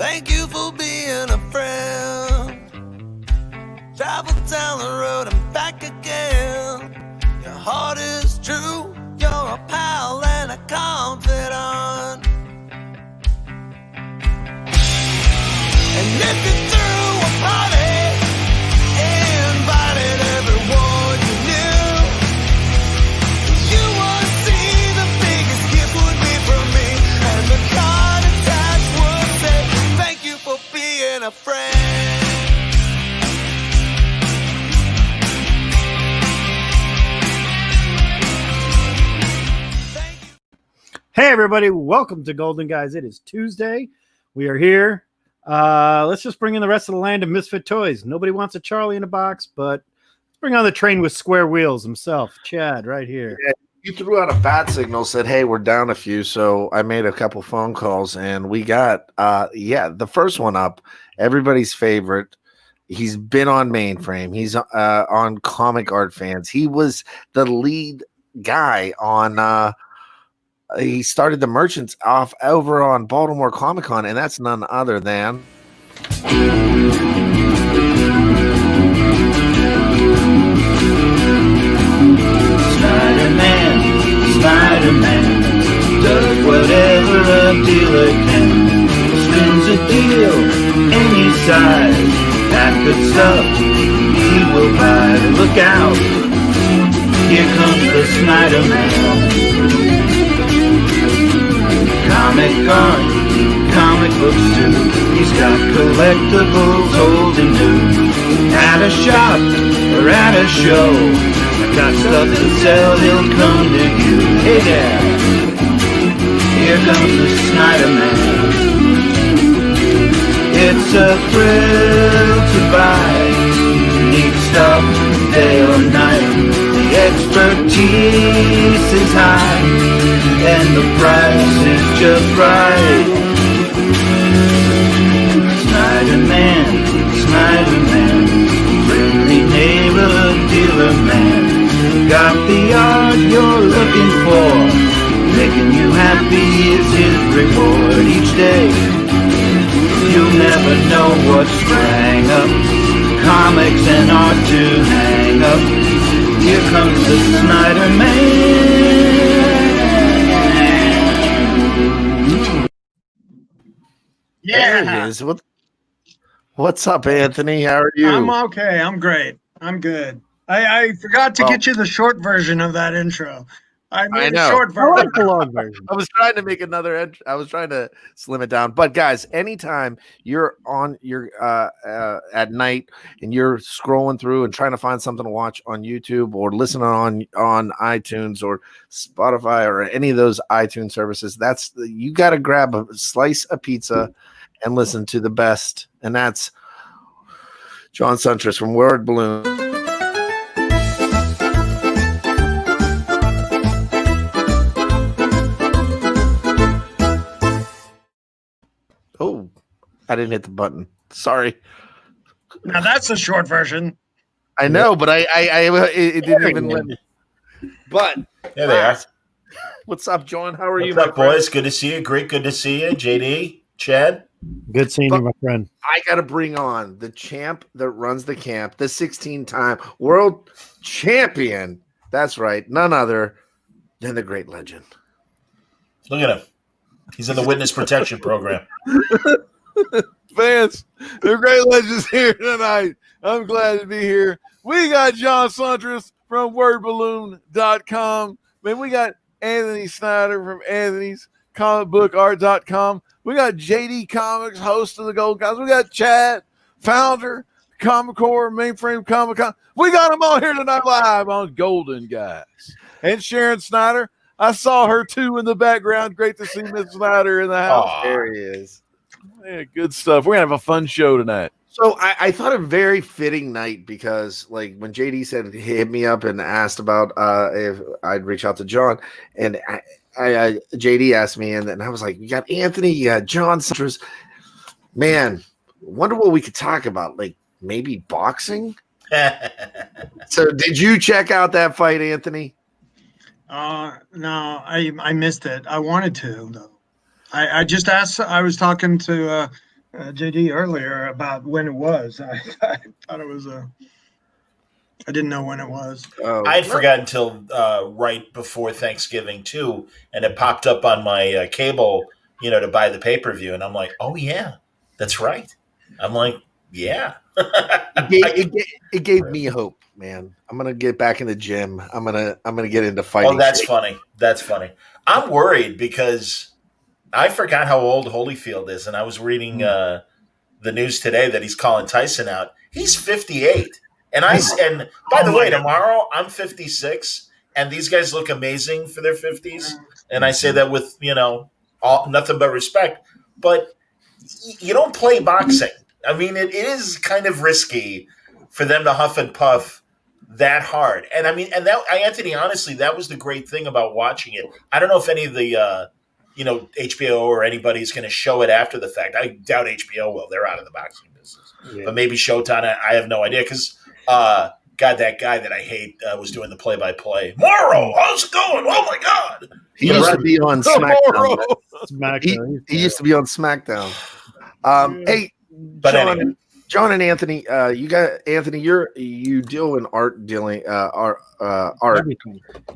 Thank you for being a friend. Travel down the road and back again. Your heart is true. You're a pal and a confidant. And if you threw a party, invited everyone you knew, you would see the biggest gift would be from me, and the card attached would say, thank you for being a friend. Hey everybody, welcome to Golden Guys. It is Tuesday. We are here. Let's just bring in the rest of the land of misfit toys. Nobody wants a Charlie in a box, but let's bring on the train with square wheels himself, Chad, right here. Yeah, you threw out a bat signal, said, hey, we're down a few. So I made a couple phone calls, and we got, the first one up, everybody's favorite. He's been on Mainframe. He's on Comic Art Fans. He was the lead guy on he started the merchants off over on Baltimore Comic Con, and that's none other than Spider-Man does whatever a dealer can. Spins a deal any size. That good stuff he will buy. Look out, here comes the Spider-Man. Comic art, comic books too. He's got collectibles old and new. At a shop or at a show, got stuff to sell, he'll come to you. Hey there, here comes the Spider-Man. It's a thrill to buy. Neat stuff day or night. The expertise is high, and the price is just right. Spider-Man, Spider-Man, friendly neighborhood dealer man. Got the art you're looking for, making you happy is his reward each day. You'll never know what sprang up, comics and art to hang up. Here comes the Spider-Man. There he is. What's up, Anthony? How are you? I'm okay. I'm great. I'm good. I forgot to get you the short version of that intro. I made a short version. I like the long version. I was trying to make another. I was trying to slim it down. But guys, anytime you're on your at night and you're scrolling through and trying to find something to watch on YouTube or listen on iTunes or Spotify or any of those iTunes services, you got to grab a slice of pizza and listen to the best, and that's John Suntress from Word Balloon. Oh, I didn't hit the button. Sorry. Now that's a short version. I know, but it didn't even let me. But there they are. What's up, John? How are you, What's up, boys? Good to see you. Great, good to see you, JD, Chad. Good seeing you, my friend. I got to bring on the champ that runs the camp, the 16-time world champion. That's right, none other than the great legend. Look at him. He's in the witness protection program. Fans, the great legends here tonight. I'm glad to be here. We got John Suntress from wordballoon.com. Man, we got Anthony Snyder from Anthony's comicbookart.com. We got JD Comics, host of the Gold Guys. We got Chad, founder, Comic Core, Mainframe Comic Con. We got them all here tonight live on Golden Guys. And Sharon Snyder. I saw her too in the background. Great to see Miss Snyder in the house. Oh, there he is. Yeah, good stuff. We're going to have a fun show tonight. So I thought a very fitting night because, like, when JD said he hit me up and asked about if I'd reach out to John, and JD asked me, and I was like, "You got Anthony, you got John Suntress. Man, wonder what we could talk about. Like maybe boxing." So, did you check out that fight, Anthony? No, I missed it. I wanted to though. I just asked. I was talking to JD earlier about when it was. I thought it was I didn't know when it was. I had forgotten until right before Thanksgiving too, and it popped up on my cable, to buy the pay-per-view, and I'm like, oh yeah, that's right. I'm like, yeah. It gave me hope, man. I'm gonna get back in the gym. I'm gonna get into fighting. Oh, that's funny. That's funny. I'm worried because I forgot how old Holyfield is, and I was reading the news today that he's calling Tyson out. He's 58, and by the way, tomorrow I'm 56, and these guys look amazing for their 50s, and I say that with nothing but respect. But you don't play boxing. I mean, it is kind of risky for them to huff and puff that hard. And I mean, Anthony, honestly, that was the great thing about watching it. I don't know if any of the, HBO or anybody's going to show it after the fact. I doubt HBO will. They're out of the boxing business. Yeah. But maybe Showtime, I have no idea. Because, God, that guy that I hate was doing the play-by-play. Morrow, how's it going? Oh, my God. He used to be on SmackDown. He used to be on SmackDown. Hey, but John, anyway. John and Anthony, you deal in art and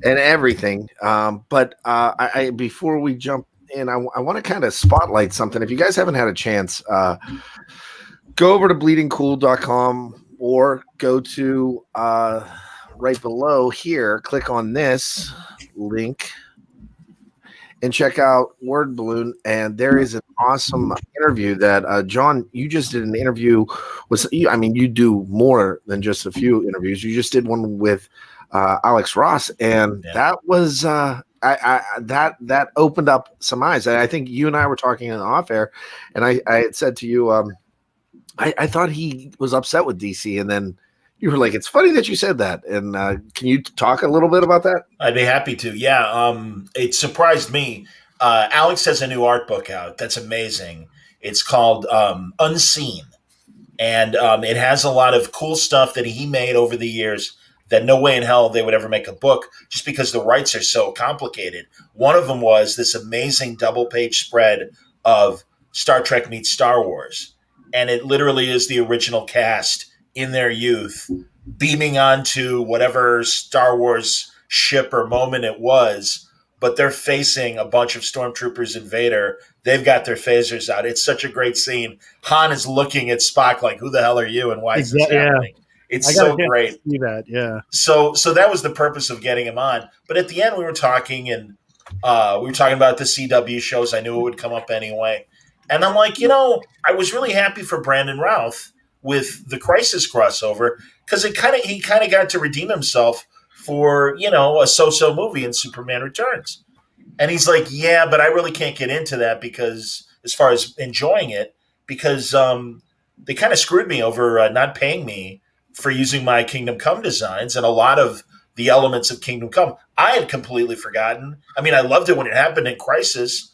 everything. But I before we jump in, I want to kind of spotlight something. If you guys haven't had a chance, go over to bleedingcool.com or go to right below here, click on this link and check out Word Balloon. And there is an awesome interview that John, you just did an interview with. I mean, you do more than just a few interviews. You just did one with Alex Ross, and that was that opened up some eyes. I think you and I were talking in the off air, and I had said to you, I thought he was upset with DC, and then you were like, it's funny that you said that. And can you talk a little bit about that? I'd be happy to. Yeah. It surprised me. Alex has a new art book out. That's amazing. It's called Unseen. And it has a lot of cool stuff that he made over the years that no way in hell they would ever make a book just because the rights are so complicated. One of them was this amazing double-page spread of Star Trek meets Star Wars. And it literally is the original cast in their youth, beaming onto whatever Star Wars ship or moment it was, but they're facing a bunch of stormtroopers and Vader. They've got their phasers out. It's such a great scene. Han is looking at Spock like, who the hell are you and why is this happening? It's so great. See that, yeah. So that was the purpose of getting him on. But at the end, we were talking, and we were talking about the CW shows. I knew it would come up anyway. And I'm like, I was really happy for Brandon Routh with the Crisis crossover, because he kind of got to redeem himself for a so-so movie in Superman Returns. And he's like, yeah, but I really can't get into that because as far as enjoying it, because they kind of screwed me over not paying me for using my Kingdom Come designs, and a lot of the elements of Kingdom Come I had completely forgotten. I mean, I loved it when it happened in Crisis,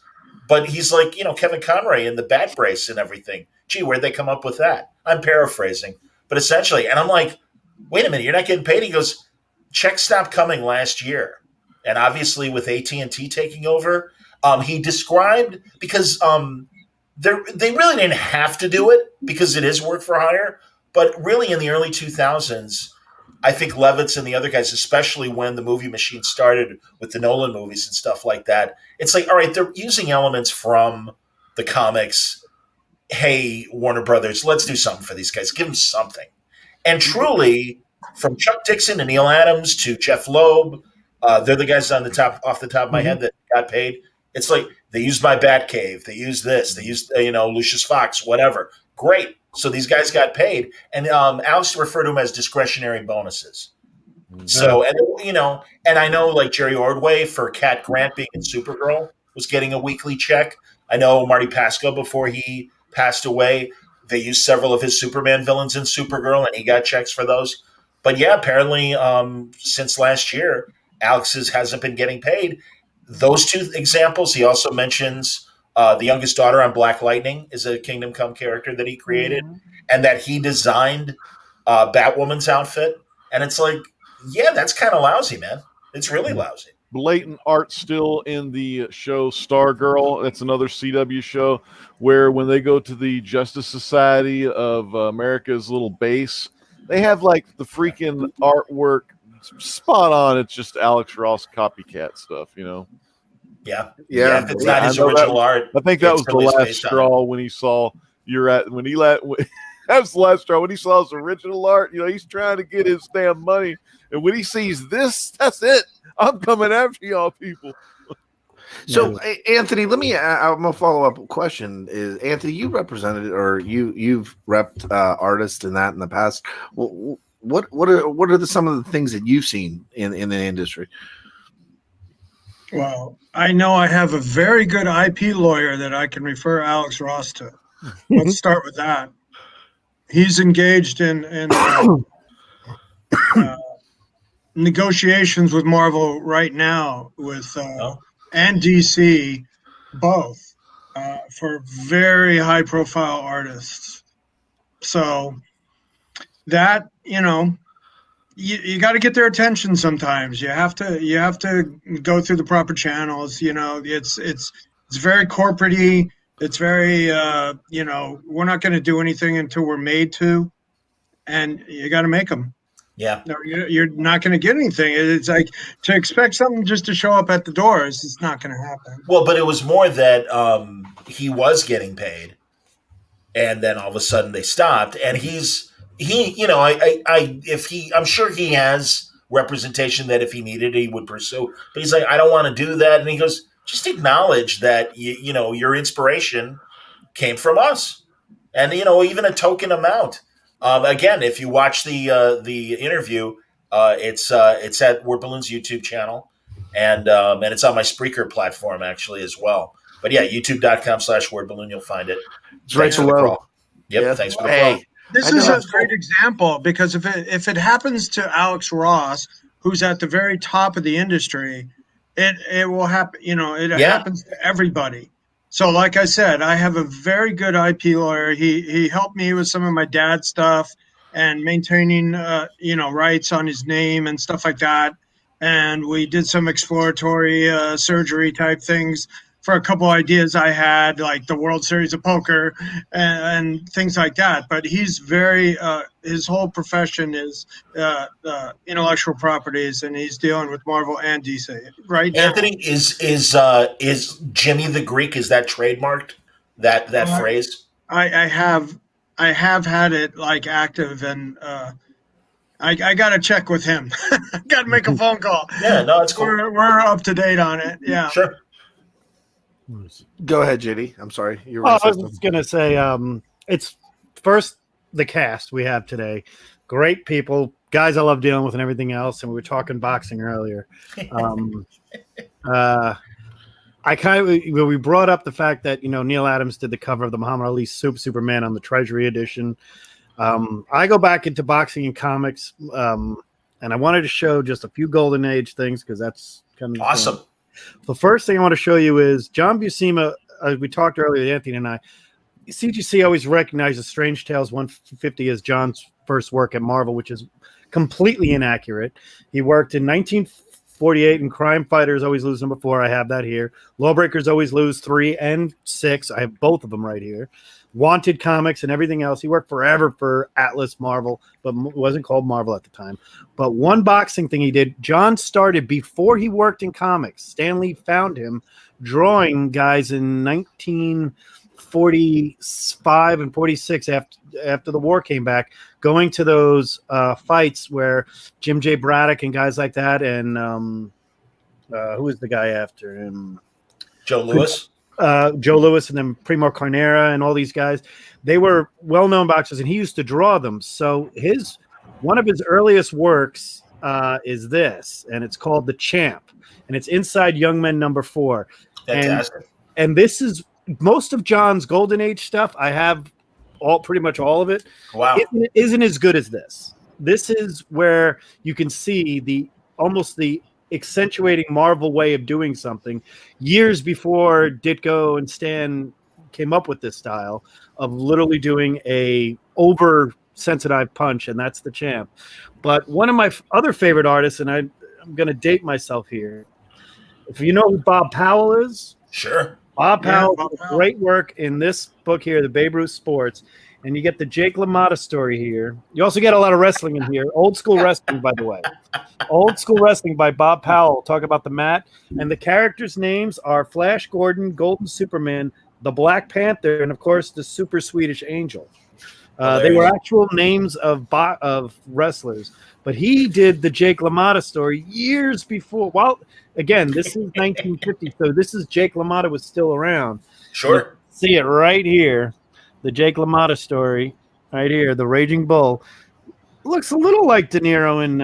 but he's like, Kevin Conroy in the bat brace and everything. Gee, where'd they come up with that? I'm paraphrasing, but essentially, and I'm like, wait a minute, you're not getting paid? He goes, checks stopped coming last year. And obviously with AT&T taking over, he described, because they really didn't have to do it because it is work for hire, but really in the early 2000s, I think Levitz and the other guys, especially when the movie machine started with the Nolan movies and stuff like that, it's like, all right, they're using elements from the comics. Hey, Warner Brothers, let's do something for these guys. Give them something. And truly, from Chuck Dixon to Neil Adams to Jeff Loeb, they're the guys off the top of my head that got paid. It's like they used my Batcave. They used this. They used, Lucius Fox, whatever. Great. So these guys got paid. And Alex referred to them as discretionary bonuses. So, and I know like Jerry Ordway for Cat Grant being in Supergirl was getting a weekly check. I know Marty Pasco before he passed away, they used several of his Superman villains in Supergirl, and he got checks for those. But yeah, apparently since last year, Alex hasn't been getting paid. Those two examples, he also mentions the youngest daughter on Black Lightning is a Kingdom Come character that he created, and that he designed Batwoman's outfit. And it's like, yeah, that's kind of lousy, man. It's really lousy. blatant art still in the show Stargirl. That's another CW show where when they go to the Justice Society of America's little base, they have like the freaking artwork spot on. It's just Alex Ross copycat stuff, you know. Yeah. Yeah. If it's not his I know original art, I think that it's was the really last based on straw when he saw that was the last straw when he saw his original art. You know, he's trying to get his damn money, and when he sees this, that's it. I'm coming after y'all people. So, Anthony, I'm gonna follow up question. Is Anthony, you represented or you've repped artists in the past? What are some of the things that you've seen in the industry? Well, I know I have a very good IP lawyer that I can refer Alex Ross to. Let's start with that. He's engaged in negotiations with Marvel right now with and DC both for very high profile artists. So that, you know, you got to get their attention sometimes. You have to go through the proper channels. You know, it's very corporate-y. It's very you know, we're not going to do anything until we're made to, and you got to make them. Yeah. No, you're not going to get anything. It's like to expect something just to show up at the doors. It's not going to happen. Well, but it was more that he was getting paid, and then all of a sudden they stopped, and you know, I'm sure he has representation that if he needed it, he would pursue. But he's like, I don't want to do that. And he goes, just acknowledge that you know your inspiration came from us, and you know even a token amount. Again, if you watch the interview, it's at Word Balloon's YouTube channel, and it's on my Spreaker platform actually as well. But yeah, youtube.com/wordballoon, you'll find it. It's right below. Yep, Yeah. thanks for the Hey. call. This is a great example because if it happens to Alex Ross, who's at the very top of the industry, it will happen. You know, it happens to everybody. So, like I said, I have a very good IP lawyer. He helped me with some of my dad's stuff and maintaining you know, rights on his name and stuff like that. And we did some exploratory surgery type things for a couple ideas I had, like the World Series of Poker and things like that. But he's very, his whole profession is intellectual properties, and he's dealing with Marvel and DC right now. Anthony, is Jimmy the Greek, is that trademarked, that phrase? I have had it like active, and I got to check with him. Got to make a phone call. Yeah, no, it's cool. We're up to date on it. Yeah. Sure. Go ahead, JD. I'm sorry. You were I was just gonna say, it's first the cast we have today. Great people, guys I love dealing with, and everything else. And we were talking boxing earlier. We brought up the fact that Neil Adams did the cover of the Muhammad Ali Superman on the Treasury edition. I go back into boxing and comics, and I wanted to show just a few Golden Age things because that's kind of awesome. The first thing I want to show you is John Buscema. We talked earlier, Anthony and I. CGC always recognizes Strange Tales 150 as John's first work at Marvel, which is completely inaccurate. He worked in 1948 in Crime Fighters Always Lose number 4. I have that here. Lawbreakers Always Lose 3 and 6. I have both of them right here. Wanted Comics and everything else. He worked forever for Atlas Marvel, but it wasn't called Marvel at the time. But one boxing thing he did, John started before he worked in comics. Stan Lee found him drawing guys in 1945 and 46 after the war came back, going to those fights where Jim J. Braddock and guys like that, and who was the guy after him? Joe Louis. Joe Louis and then Primo Carnera and all these guys, they were well-known boxers, and he used to draw them. So one of his earliest works is this, and it's called The Champ, and it's inside Young Men number 4. Fantastic. And this is most of John's Golden Age stuff. I have pretty much all of it. Wow. It isn't as good as this. This is where you can see almost the accentuating Marvel way of doing something years before Ditko and Stan came up with this style of literally doing a over-sensitized punch, and that's The Champ. But one of my other favorite artists, and I'm going to date myself here, If you know who Bob Powell is, Sure. Bob Yeah, Powell Bob did Powell. great work in this book here, The Babe Ruth Sports. And you get the Jake LaMotta story here. You also get a lot of wrestling in here. Old school wrestling, by the way. Old school wrestling by Bob Powell. Talk about the mat. And the characters' names are Flash Gordon, Golden Superman, the Black Panther, and, of course, the Super Swedish Angel. They were actual names of wrestlers. But he did the Jake LaMotta story years before. Well, again, this is 1950, so this is Jake LaMotta was still around. Sure. See it right here. The Jake LaMotta story, right here, the Raging Bull, looks a little like De Niro in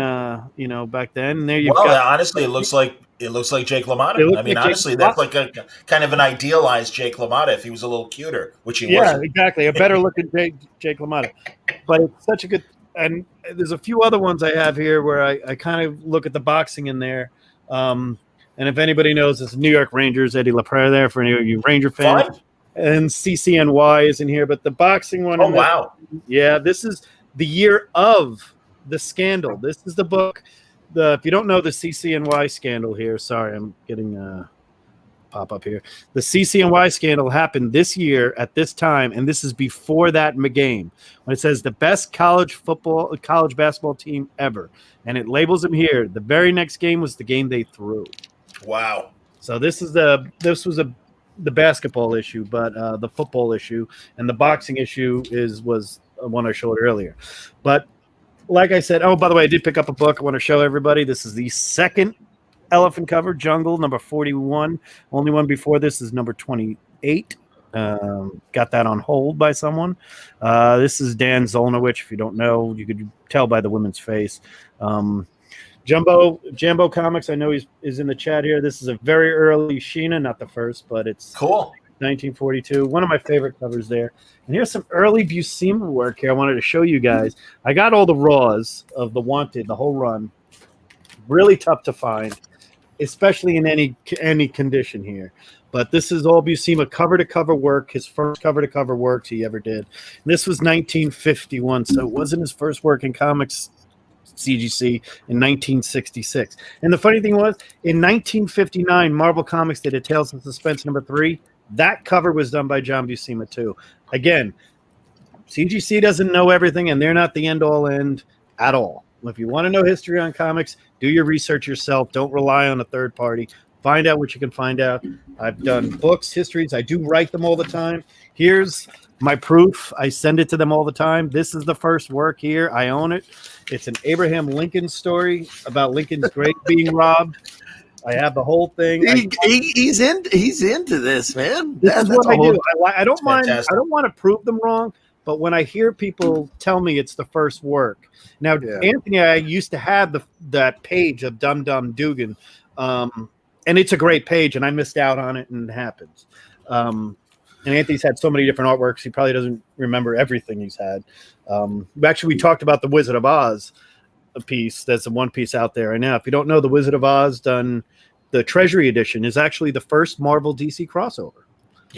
back then. And there you Well, go. honestly, it looks like Jake It LaMotta. looks I mean, like Jake honestly, that's like a kind of an idealized Jake LaMotta if he was a little cuter, which he Yeah, wasn't. exactly. A better looking Jake LaMotta. But it's such a good. And there's a few other ones I have here where I kind of look at the boxing in there. And if anybody knows, it's New York Rangers, Eddie LaPrere there for any of you Ranger fans. Fun. And CCNY is in here, but the boxing one. Oh, wow. Yeah, this is the year of the scandal. This is the book. If you don't know the CCNY scandal here, sorry, I'm getting pop up here. The CCNY scandal happened this year at this time, and this is before that game when it says the best college basketball team ever, and it labels them here. The very next game was the game they threw. Wow. So this was the basketball issue, but the football issue and the boxing issue was one I showed earlier. But like I said, oh, by the way, I did pick up a book. I want to show everybody. This is the second elephant cover, Jungle, number 41. Only one before this is number 28. Got that on hold by someone. This is Dan Zolnowicz. If you don't know, you could tell by the woman's face. Jambo Comics, I know is in the chat here. This is a very early Sheena, not the first, but it's Cool. 1942. One of my favorite covers there. And here's some early Buscema work here I wanted to show you guys. I got all the raws of The Wanted, the whole run. Really tough to find, especially in any condition here. But this is all Buscema cover-to-cover work, his first cover-to-cover work he ever did. And this was 1951, so it wasn't his first work in comics, CGC, in 1966. And the funny thing was, in 1959, Marvel Comics did a Tales of Suspense number 3. That cover was done by John Buscema, too. Again, CGC doesn't know everything, and they're not the end-all end at all. If you want to know history on comics, do your research yourself. Don't rely on a third party. Find out what you can find out. I've done books, histories. I do write them all the time. Here's my proof. I send it to them all the time. This is the first work here. I own it. It's an Abraham Lincoln story about Lincoln's grave being robbed. I have the whole thing. He's into this, man. This is what I do. I don't mind. fantastic. I don't want to prove them wrong, but when I hear people tell me it's the first work. Now, Anthony, I used to have that page of Dum Dum Dugan, and it's a great page, and I missed out on it, and it happens. And Anthony's had so many different artworks, he probably doesn't remember everything he's had. Actually, we talked about the Wizard of Oz piece. There's a one piece out there right now. If you don't know, the Wizard of Oz done the Treasury Edition is actually the first Marvel DC crossover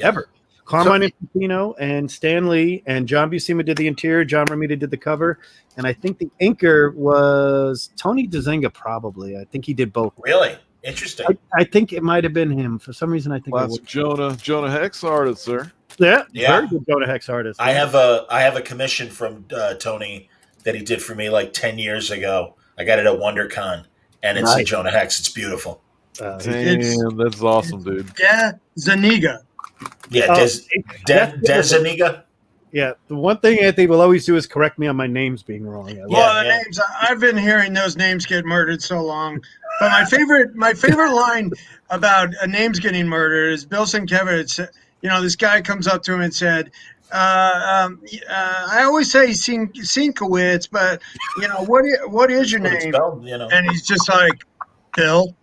ever. Carmine Infantino and Stan Lee and John Buscema did the interior. John Romita did the cover. And I think the inker was Tony DeZinga, probably. I think he did both. Really? Interesting. I think it might have been him. For some reason, I think Well, that's Jonah Hex artist, sir. Yeah. Yeah. Very good Jonah Hex artist. I have a commission from Tony that he did for me like 10 years ago. I got it at WonderCon, and it's Nice. Jonah Hex. It's beautiful. Damn, that's awesome, dude. Yeah, Zaniga. Yeah, Oh, Dezaniga. Yeah, the one thing Anthony will always do is correct me on my names being wrong. Yeah, Well, the yeah. names I've been hearing those names get murdered so long. But my favorite line about names getting murdered is Bill Sienkiewicz. This guy comes up to him and said, "I always say Sienkiewicz, but what is your It's name?" spelled, And he's just like, "Bill,"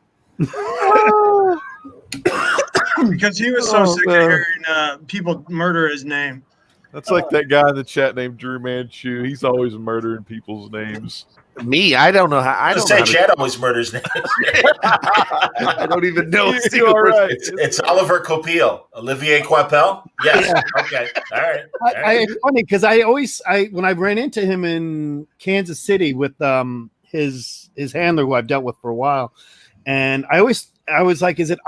because he was so sick of hearing people murder his name. That's like that guy in the chat named Drew Manchu. He's always murdering people's names. Me, I don't know how. I don't know how to- Chad always murders names. I don't even know. a You single are person. right. It's Oliver Coipel. Olivier Coipel? Yes. Okay. All right. All right. It's funny because when I ran into him in Kansas City with his handler who I've dealt with for a while, and I always I was like, is it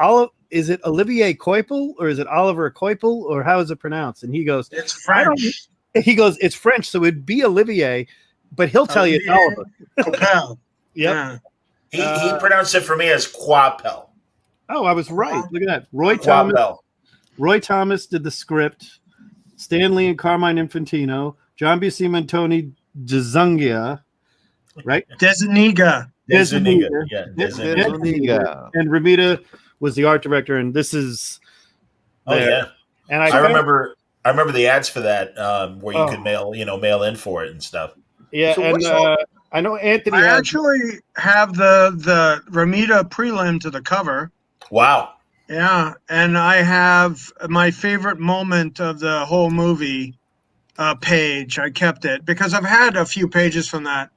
Olivier Coipel or is it Oliver Coipel or how is it pronounced? And he goes, It's I don't. French. He goes, it's French, so it'd be Olivier, but he'll tell you it's Oliver. Coipel. Yep. Yeah. He pronounced it for me as Quapel. Oh, I was right. Look at that. Roy Thomas did the script. Stanley and Carmine Infantino. John Buscema and Tony DeZungia. Right? Desaniga. Desuniga. Yeah, Desuniga. And Ramita was the art director, and this is. Oh there. yeah. And I remember the ads for that where you Oh. could mail in for it and stuff. Yeah, So and what's I know Anthony. I has- actually have the Ramita prelim to the cover. Wow. Yeah, and I have my favorite moment of the whole movie page. I kept it because I've had a few pages from that.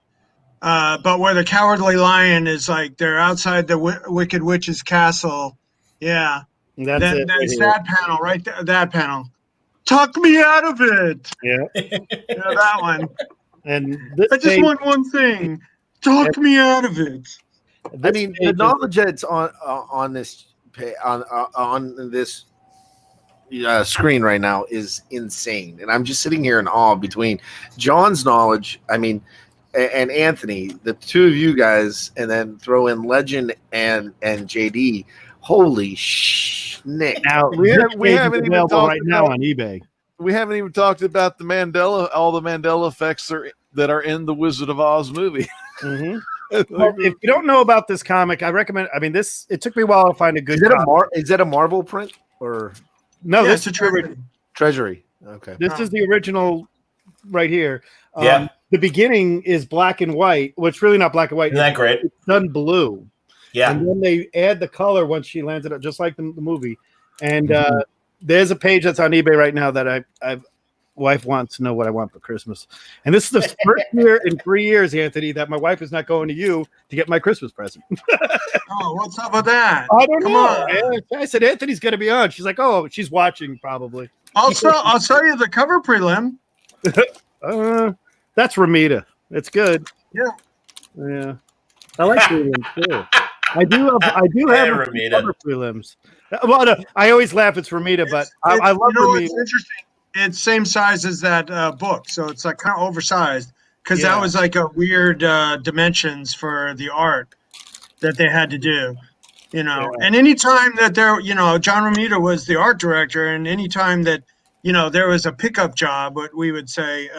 But where the Cowardly Lion is like they're outside the Wicked Witch's castle. Yeah, That's that, it. right that's here. that panel right there. That panel. Talk me out of it. Yeah. Yeah, that one. And this I just page- want one thing. Talk me out of it. I this mean, the page is- knowledge that's on this on this screen right now is insane, and I'm just sitting here in awe between John's knowledge. I mean, and Anthony, the two of you guys, and then throw in Legend and JD. Holy Nick! Now We this haven't page is even available talked right now about- on eBay. We haven't even talked about all the Mandela effects that are in the Wizard of Oz movie. Mm-hmm. Well, if you don't know about this comic, I recommend. I mean, this. It took me a while to find a good. Is that a Marvel print or No, Yeah, this it's is a the treasure. ori- Treasury? Okay. this is the original, right here. Yeah. The beginning is black and white. Well, it's really not black and white. Isn't that great? It's done blue. Yeah. And then they add the color once she lands it up, just like the movie. And there's a page that's on eBay right now that I've wife wants to know what I want for Christmas. And this is the first year in 3 years, Anthony, that my wife is not going to you to get my Christmas present. Oh, what's up with that? I don't Come know. on. man. I said Anthony's going to be on. She's like, oh, she's watching probably. I'll sell you the cover prelim. That's Ramita. It's good. Yeah. Yeah. I like prelims too. I do have Hey, a Ramita. cover prelims. Well, no, I always laugh it's Ramita, but I love Ramita. It's interesting. It's same size as that book, so it's like kind of oversized because Yeah. that was like a weird dimensions for the art that they had to do. You know, Yeah. and anytime that there, John Romita was the art director, and anytime that there was a pickup job, what we would say,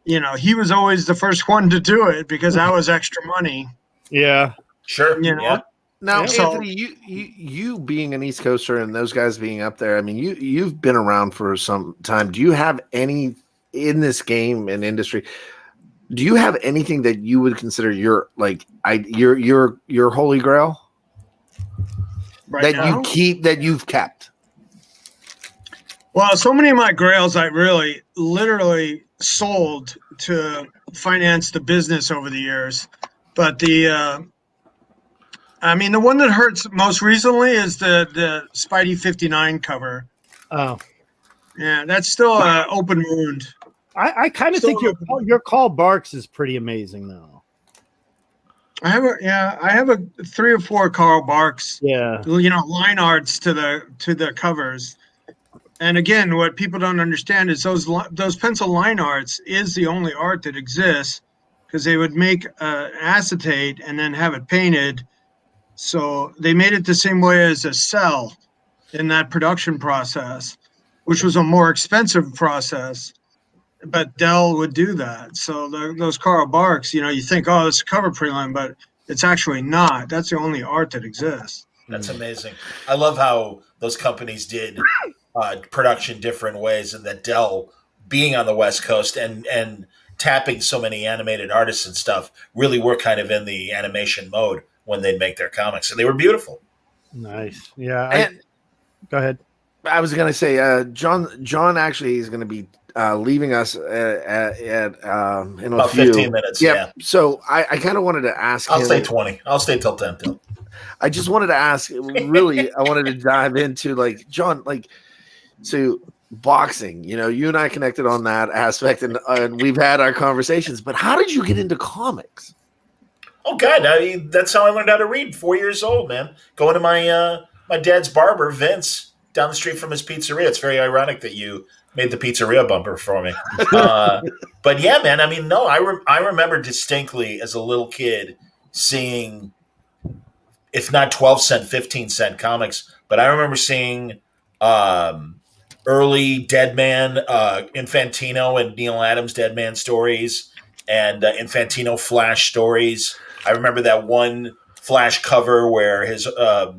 he was always the first one to do it because that was extra money. Yeah. Sure. You know? Yeah. Now, Yeah. So- Anthony, you being an East Coaster and those guys being up there, I mean, you've been around for some time. Do you have any in this game and industry? Do you have anything that you would consider your holy grail Right now? you've kept? Well, so many of my grails I really literally sold to finance the business over the years. But the one that hurts most recently is the Spidey 59 cover. Oh. Yeah, that's still an open wound. I kind of So- think your Carl Barks is pretty amazing though. I have a 3 or 4 Carl Barks, Yeah. line arts to the covers. And again, what people don't understand is those pencil line arts is the only art that exists because they would make acetate and then have it painted. So they made it the same way as a cell in that production process, which was a more expensive process. But Dell would do that. So those Carl Barks, you think, oh, it's a cover prelim, but it's actually not. That's the only art that exists. That's amazing. I love how those companies did production different ways, and that Dell being on the West Coast and tapping so many animated artists and stuff really were kind of in the animation mode when they'd make their comics, and they were beautiful. Nice. Yeah. And Go ahead. I was going to say, John actually is going to be leaving us in About a few 15 minutes. Yep. Yeah. So I kind of wanted to ask I'll him. stay 20. I'll stay till 10. Till. I just wanted to ask, really, I wanted to dive into John, so boxing, you and I connected on that aspect and we've had our conversations, but how did you get into comics? Oh God, that's how I learned how to read. 4 years old, man. Going to my dad's barber, Vince, down the street from his pizzeria. It's very ironic that you made the pizzeria bumper for me. But yeah, man. I mean, no, I remember distinctly as a little kid seeing, if not 12-cent, 15-cent comics, but I remember seeing early Deadman, Infantino and Neil Adams Deadman stories, and Infantino Flash stories. I remember that one Flash cover where his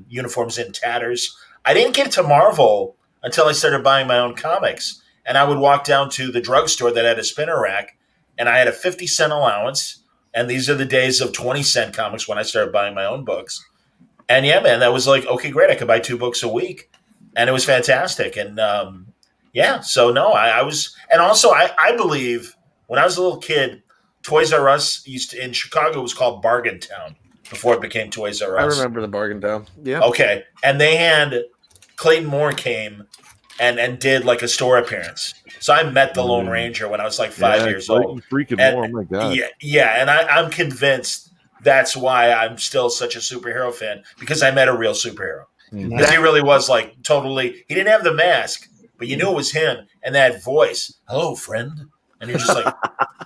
uniform's in tatters. I didn't get to Marvel until I started buying my own comics. And I would walk down to the drugstore that had a spinner rack, and I had a 50-cent allowance. And these are the days of 20-cent comics when I started buying my own books. And yeah, man, that was like, okay, great. I could buy 2 books a week. And it was fantastic. And yeah, so no, I was, and also I believe when I was a little kid, Toys R Us in Chicago was called Bargain Town before it became Toys R Us. I remember the Bargain Town. Yeah. Okay. And they had, Clayton Moore came and did like a store appearance. So I met the Lone Ranger when I was like 5 years old. Freaking Moore, oh my God. Yeah, and I'm convinced that's why I'm still such a superhero fan, because I met a real superhero. Because he really was like totally, he didn't have the mask, but you knew it was him, and that voice, hello, friend. And you're just like,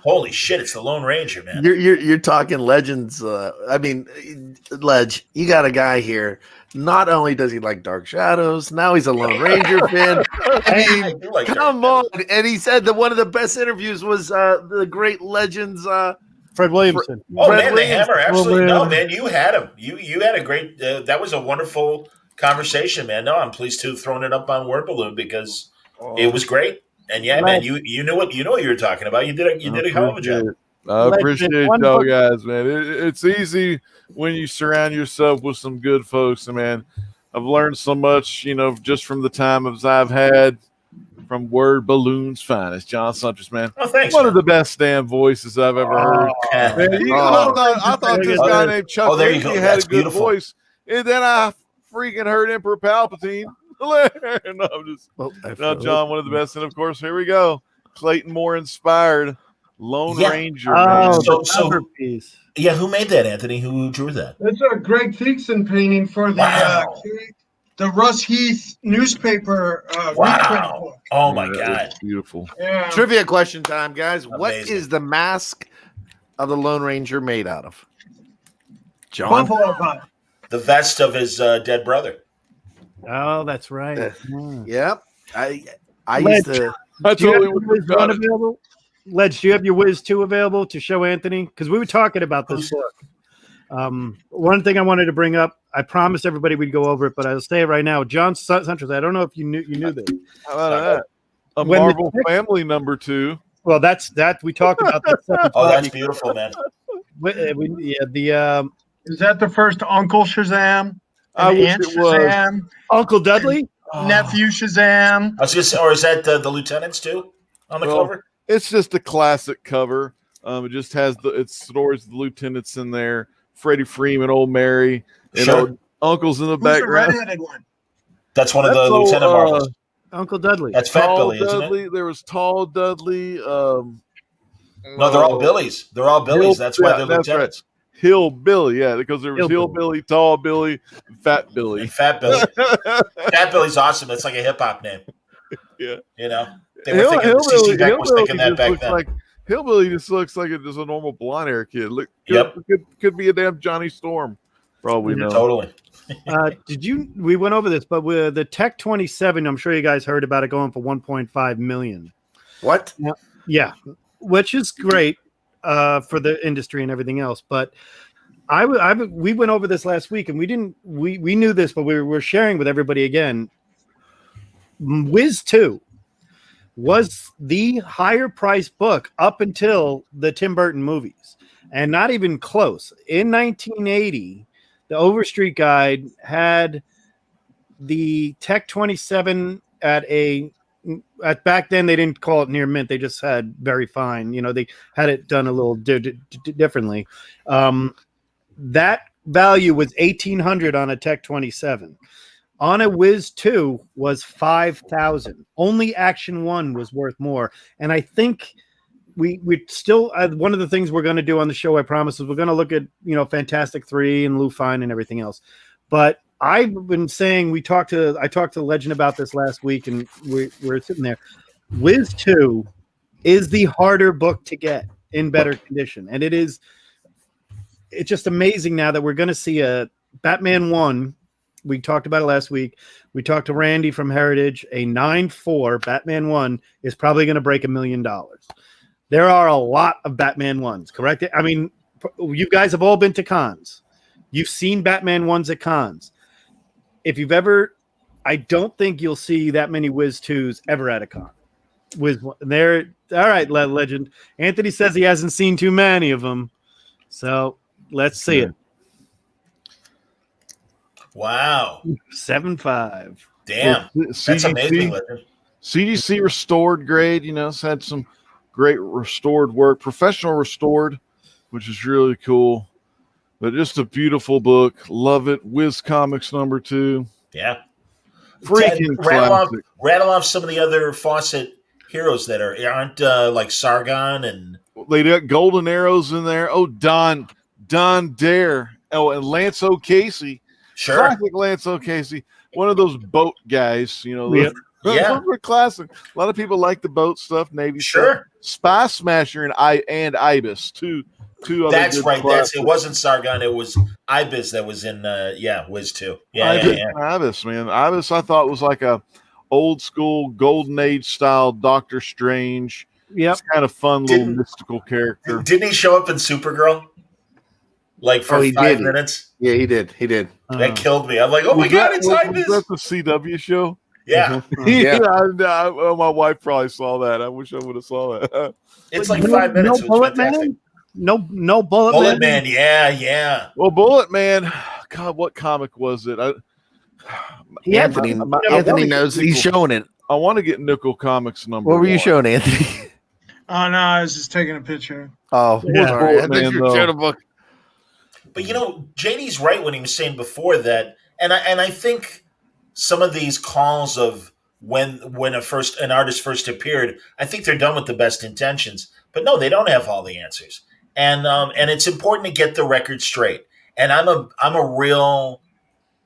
holy shit, it's the Lone Ranger, man. You're talking legends. I mean, Ledge, you got a guy here. Not only does he like Dark Shadows, now he's a Lone Ranger fan. I do like Come on. And he said that one of the best interviews was the great legends. Fred Williamson. Fred The Williamson. Hammer, absolutely. No, man, you had him. You had a great, that was a wonderful conversation, man. No, I'm pleased to have thrown it up on Word Balloon because it was great. And yeah, man, you knew what you were talking about. You did a hell of a job. I appreciate y'all guys, man. It's easy when you surround yourself with some good folks. And man, I've learned so much, just from the time I've had from Word Balloon's finest, John Suntress, man. Oh, thanks. One of the best damn voices I've ever heard. Man, I thought this guy named Chuck Lacey had a good voice, and then I freaking heard Emperor Palpatine. No, John, one of the best, and of course, here we go. Clayton Moore inspired Lone Ranger. Man. Yeah, who made that, Anthony? Who drew that? That's a Greg Theakson painting for the Russ Heath newspaper. Reprint book. Oh my God, beautiful. Yeah. Trivia question time, guys. Amazing. What is the mask of the Lone Ranger made out of? John? Buffalo pie. The vest of his dead brother. Oh, that's right. Yep. I used to. I totally would have got it. Available? Ledge, do you have your Wiz 2 available to show Anthony? Because we were talking about this book. One thing I wanted to bring up, I promised everybody we'd go over it, but I'll say it right now. John Suntress, I don't know if you knew this. How about that? Marvel Family #2. Well, that's that. We talked about that. Oh, that's beautiful, man. Is that the first Uncle Shazam? I wish Aunt it was. Shazam? Uncle Dudley? Nephew Shazam? I was gonna say, or is that the lieutenants too on the cover? It's just a classic cover. It just has it stores the lieutenants in there, Freddie Freeman, Old Mary, and Uncle's in the Who's background. the redheaded one? That's one of the Lieutenant Marvels. Uncle Dudley. That's Fat Tall Billy, Dudley. isn't it? There was Tall Dudley. No, they're all Billies. They're all Billies. That's why they're lieutenants. Hillbilly, yeah, because there was Hillbilly, Tall Billy, and Fat Billy. And Fat Billy. Fat Billy's awesome. It's like a hip hop name. Yeah. They were thinking, CC Beck was thinking that back then. Hillbilly just looks like just a normal blonde hair kid. Yep. Could be a damn Johnny Storm. Probably no. Totally. We went over this, but with the Tech 27, I'm sure you guys heard about it going for 1.5 million. What? Yeah, which is great for the industry and everything else. But we went over this last week, and we knew this, but we were sharing with everybody again. Wiz 2 was the higher priced book up until the Tim Burton movies, and not even close. In 1980, the Overstreet Guide had the Tech 27 at back then they didn't call it near mint, they just had very fine. They had it done a little differently. That value was $1,800 on a Tech 27. On a Wiz 2 was $5,000. Only Action 1 was worth more. And I think we still one of the things we're going to do on the show, I promise, is we're going to look at Fantastic Three and Lou Fine and everything else. But I've been saying I talked to Legend about this last week, and we're sitting there. Wiz 2 is the harder book to get in better condition, and it's just amazing now that we're going to see a Batman 1. We talked about it last week. We talked to Randy from Heritage. A 9.4 Batman 1 is probably going to break $1 million. There are a lot of Batman 1s, correct? I mean, you guys have all been to cons. You've seen Batman 1s at cons. If you've ever, I don't think you'll see that many Wiz 2s ever at a con. Wiz 1, there. All right, Legend. Anthony says he hasn't seen too many of them. So let's see it. Wow. 7.5. Damn. That's amazing, Legend. CGC restored grade, it's had some great restored work, professional restored, which is really cool. But just a beautiful book. Love it. Wiz Comics #2. Yeah. Freaking classic. Rattle off some of the other Fawcett heroes that aren't like Sargon and they got Golden Arrows in there. Oh, Don Dare. Oh, and Lance O'Casey. Sure. Classic Lance O'Casey. One of those boat guys, Yeah. Yeah. Those are classic. A lot of people like the boat stuff, Navy Sure. stuff. Spy Smasher and Ibis, two other That's good right. classics. It wasn't Sargon. It was Ibis that was in Wiz 2. Ibis, man. Ibis, I thought was like a old school Golden Age style Doctor Strange. Yep. It's kind of fun little mystical character. Didn't he show up in Supergirl? Like for 5 minutes? Yeah, he did. That killed me. I'm like, oh my God, it's Ibis. Was that the CW show? Yeah. Yeah. My wife probably saw that. I wish I would have saw that. It's like 5 minutes. No Bullet Man? No Bullet Man? Yeah. Well, Bullet Man, God, what comic was it? Anthony knows he's showing it. I want to get Nickel Comics #1. What were you showing, Anthony? Oh no, I was just taking a picture. Oh, Yeah. sorry. I Man, think you were though. showing a book. But JD's right when he was saying before that, and I think some of these calls of when an artist first appeared, I think they're done with the best intentions. But no, they don't have all the answers, and it's important to get the record straight. And I'm a real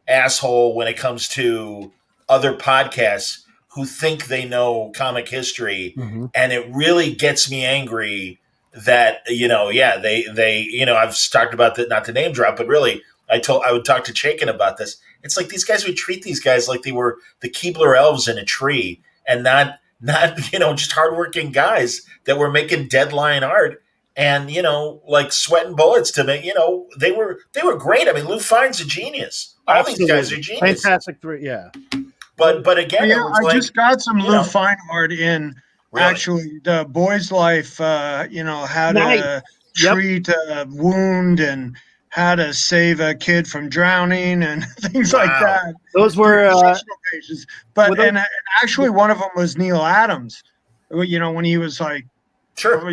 asshole when it comes to other podcasts who think they know comic history, and it really gets me angry that they I've talked about that, not to name drop, but really I would talk to Chaikin about this. It's like these guys would treat these guys like they were the Keebler elves in a tree, and not just hardworking guys that were making deadline art and like sweating bullets to make they were great. I mean, Lou Fine's a genius. All these guys are genius. Fantastic 3, yeah. But again, Yeah, I just got some Lou Fine art in. Really? Actually, the Boy's Life, how to Nice. Yep. treat a wound and how to save a kid from drowning and things like Wow. that. Those were Instructional pages. But were those- and actually, one of them was Neil Adams. When he was like sure,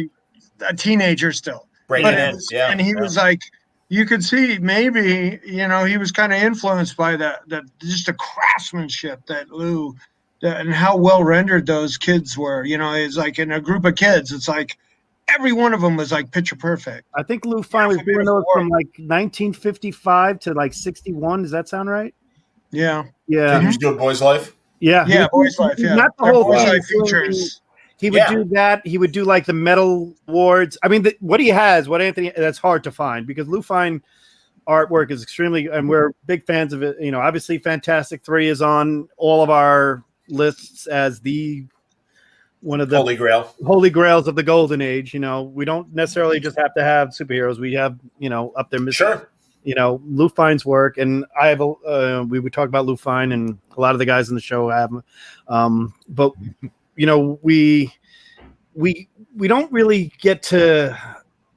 a teenager still. breaking But in, yeah, and he was like, you could see maybe he was kind of influenced by that just the craftsmanship that Lou. And how well rendered those kids were. It's like in a group of kids, it's like every one of them was like picture perfect. I think Lou Fine was doing those from like 1955 to like 61. Does that sound right? Yeah. Yeah. He was doing Boy's Life. Yeah. Yeah, Boy's Life. Yeah. Not the Their whole Boy's thing. Life features. He would Yeah. do that. He would do like the metal awards. I mean, what Anthony, that's hard to find because Lou Fine artwork is extremely, and we're big fans of it. Obviously Fantastic 3 is on all of our lists as one of the holy grails of the golden age. We don't necessarily just have to have superheroes. We have, up there. Sure. Lou Fine's work, and I have we would talk about Lou Fine, and a lot of the guys in the show have, but we don't really get to.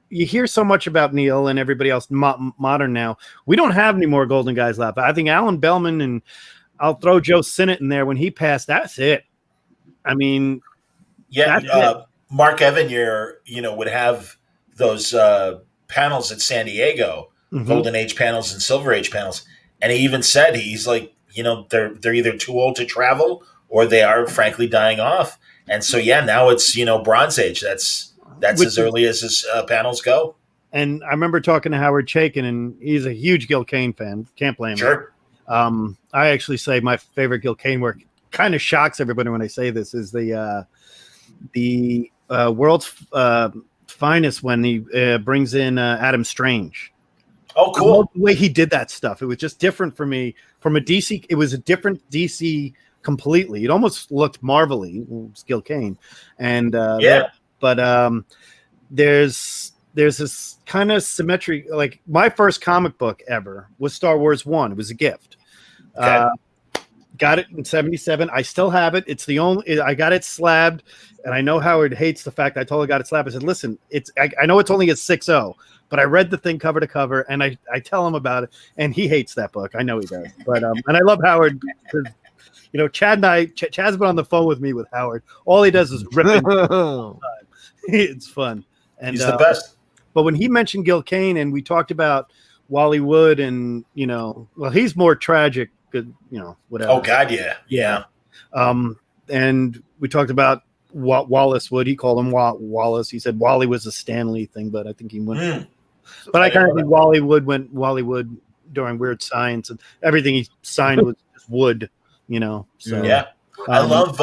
You hear so much about Neil and everybody else modern now. We don't have any more golden guys left. I think Alan Bellman, and I'll throw Joe Sinnott in there when he passed. That's it. I mean, Mark Evanier, would have those panels at San Diego, Golden Age panels and Silver Age panels, and he even said he's like, they're either too old to travel or they are frankly dying off, and so now it's Bronze Age. That's That's Which as early as his panels go. And I remember talking to Howard Chaykin, and he's a huge Gil Kane fan. Can't blame him. Sure. I actually say my favorite Gil Kane work, kind of shocks everybody when I say this, is the World's Finest, when he brings in Adam Strange. Oh, I cool. love the way he did that stuff. It was just different for me from a DC. It was a different DC completely. It almost looked Marvel-y. It was Gil Kane, and there's this kind of symmetry. Like my first comic book ever was Star Wars 1. It was a gift. Okay. Got it in 77. I still have it. It's the only, I got it slabbed, and I know Howard hates the fact I told him I got it slabbed. I said, listen, I know it's only a 6.0, but I read the thing cover to cover, and I tell him about it, and he hates that book. I know he does. But and I love Howard. You know, Chad and I, Chad's been on the phone with me with Howard. All he does is rip it. It's fun. And He's the best. But when he mentioned Gil Kane, and we talked about Wally Wood, and well, he's more tragic. Good, whatever. Oh God, yeah. And we talked about Wallace Wood. He called him Wallace. He said Wally was a Stanley thing, but I think he went. But I kind of think Wally Wood during Weird Science, and everything he signed was just wood. So Yeah. I love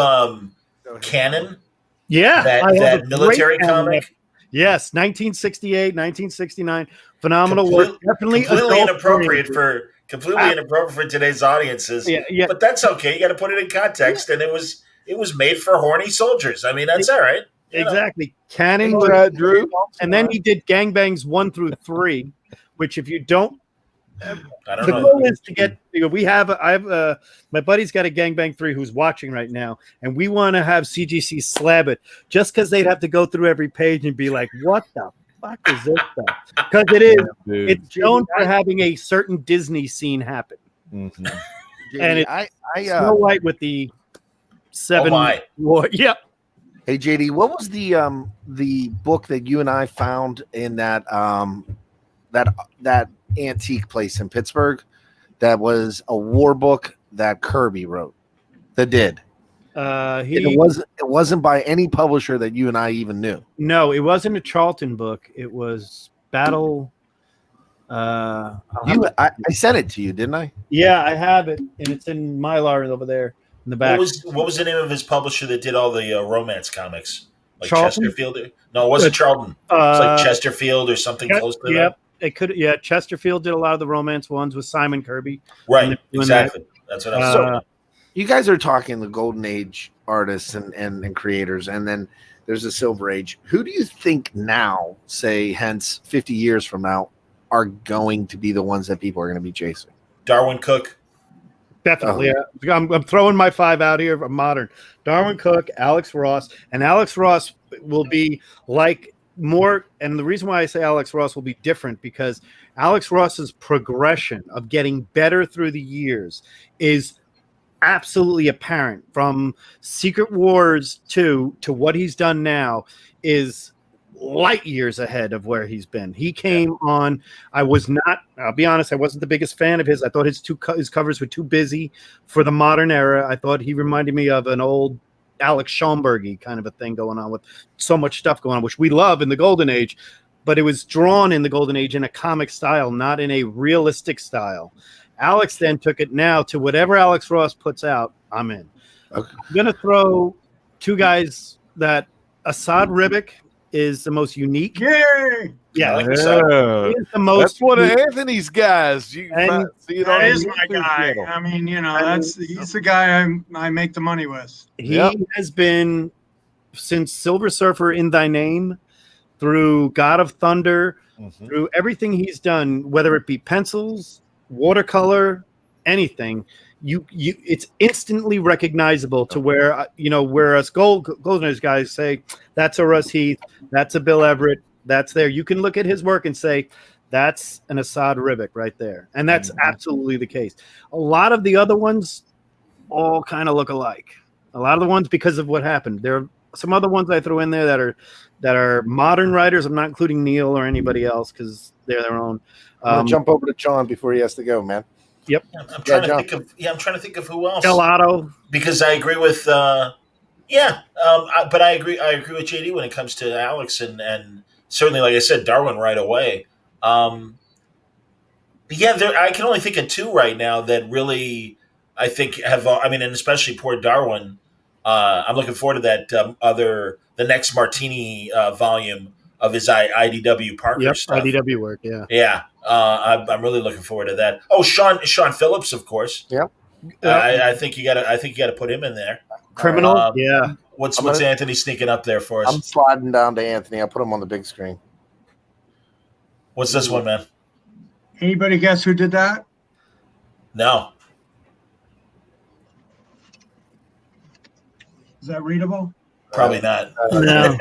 Cannon. Yeah, that military comic. Yes, 1968, 1969, phenomenal work. Definitely completely inappropriate for today's audiences. Yeah. But that's okay. You got to put it in context, and it was made for horny soldiers. I mean, that's all right. Exactly. Cannon, Drew. And then he did Gangbangs 1 through 3, which if you don't. I don't the know. goal is to get. I have my buddy's got a Gangbang 3 who's watching right now, and we want to have CGC slab it just because they'd have to go through every page and be like, "What the fuck is this stuff?" Because it's known for having a certain Disney scene happen, Mm-hmm. and it's I Snow White with the 7. Oh my. Yep. Hey JD, what was the book that you and I found in that antique place in Pittsburgh that was a war book that Kirby wrote? It wasn't by any publisher that you and I even knew. No, it wasn't a Charlton book. It was Battle. I sent it to you, didn't I? Yeah, I have it, and it's in Mylar over there in the back. What was the name of his publisher that did all the romance comics? Like Charlton? Chesterfield? No, it wasn't Charlton. It's like Chesterfield or something close to that. Yep, it could. Yeah, Chesterfield did a lot of the romance ones with Simon Kirby. Right, exactly. That's what I was saying. You guys are talking the golden age artists and creators, and then there's the silver age. Who do you think now, say hence 50 years from now, are going to be the ones that people are going to be chasing? Darwin Cook. Definitely. Yeah. I'm throwing my 5 out here of modern. Darwin Cook, Alex Ross, and Alex Ross will be like more. And the reason why I say Alex Ross will be different because Alex Ross's progression of getting better through the years is absolutely apparent. From Secret Wars 2 to what he's done now is light years ahead of where he's been. He came on. I'll be honest, I wasn't the biggest fan of his. I thought his covers were too busy for the modern era. I thought he reminded me of an old Alex Schomburg-y kind of a thing going on with so much stuff going on, which we love in the Golden Age, but it was drawn in the Golden Age in a comic style, not in a realistic style. Alex then took it now to whatever Alex Ross puts out, I'm in. Okay. I'm going to throw 2 guys that Assad Ribic is the most unique. Yay! Yeah, I like so. he is the most. That's one of unique. Anthony's guys. You And can see it That on is the my YouTube guy. channel. I mean, he's the guy I make the money with. He Yep. has been since Silver Surfer in Thy Name, through God of Thunder, through everything he's done, whether it be pencils, watercolor, anything. It's instantly recognizable to where where us Golden Age guys say that's a Russ Heath, that's a Bill Everett, that's there. You can look at his work and say that's an Assad Ribic right there, and that's absolutely the case. A lot of the other ones all kind of look alike. A lot of the ones because of what happened. There are some other ones I throw in there that are modern writers. I'm not including Neil or anybody else because they're their own. I'm gonna jump over to John before he has to go, man. Yep. I'm trying to think of who else. Gelato. Because I agree with Yeah, but I agree. I agree with JD when it comes to Alex, and certainly, like I said, Darwin right away. Um, yeah, I can only think of two right now that really I think have. I mean, and especially poor Darwin. I'm looking forward to that the next Martini volume of his IDW Parker Yep, stuff. IDW work. Yeah. Yeah, I'm really looking forward to that. Oh, Sean Phillips, of course. Yep. I think you got to. I think you got to put him in there. Criminal. Uh, Yeah. What's I'm gonna- Anthony sneaking up there for us? I'm sliding down to Anthony. I'll put him on the big screen. What's this one, man? Anybody guess who did that? No. Is that readable? Probably not. No.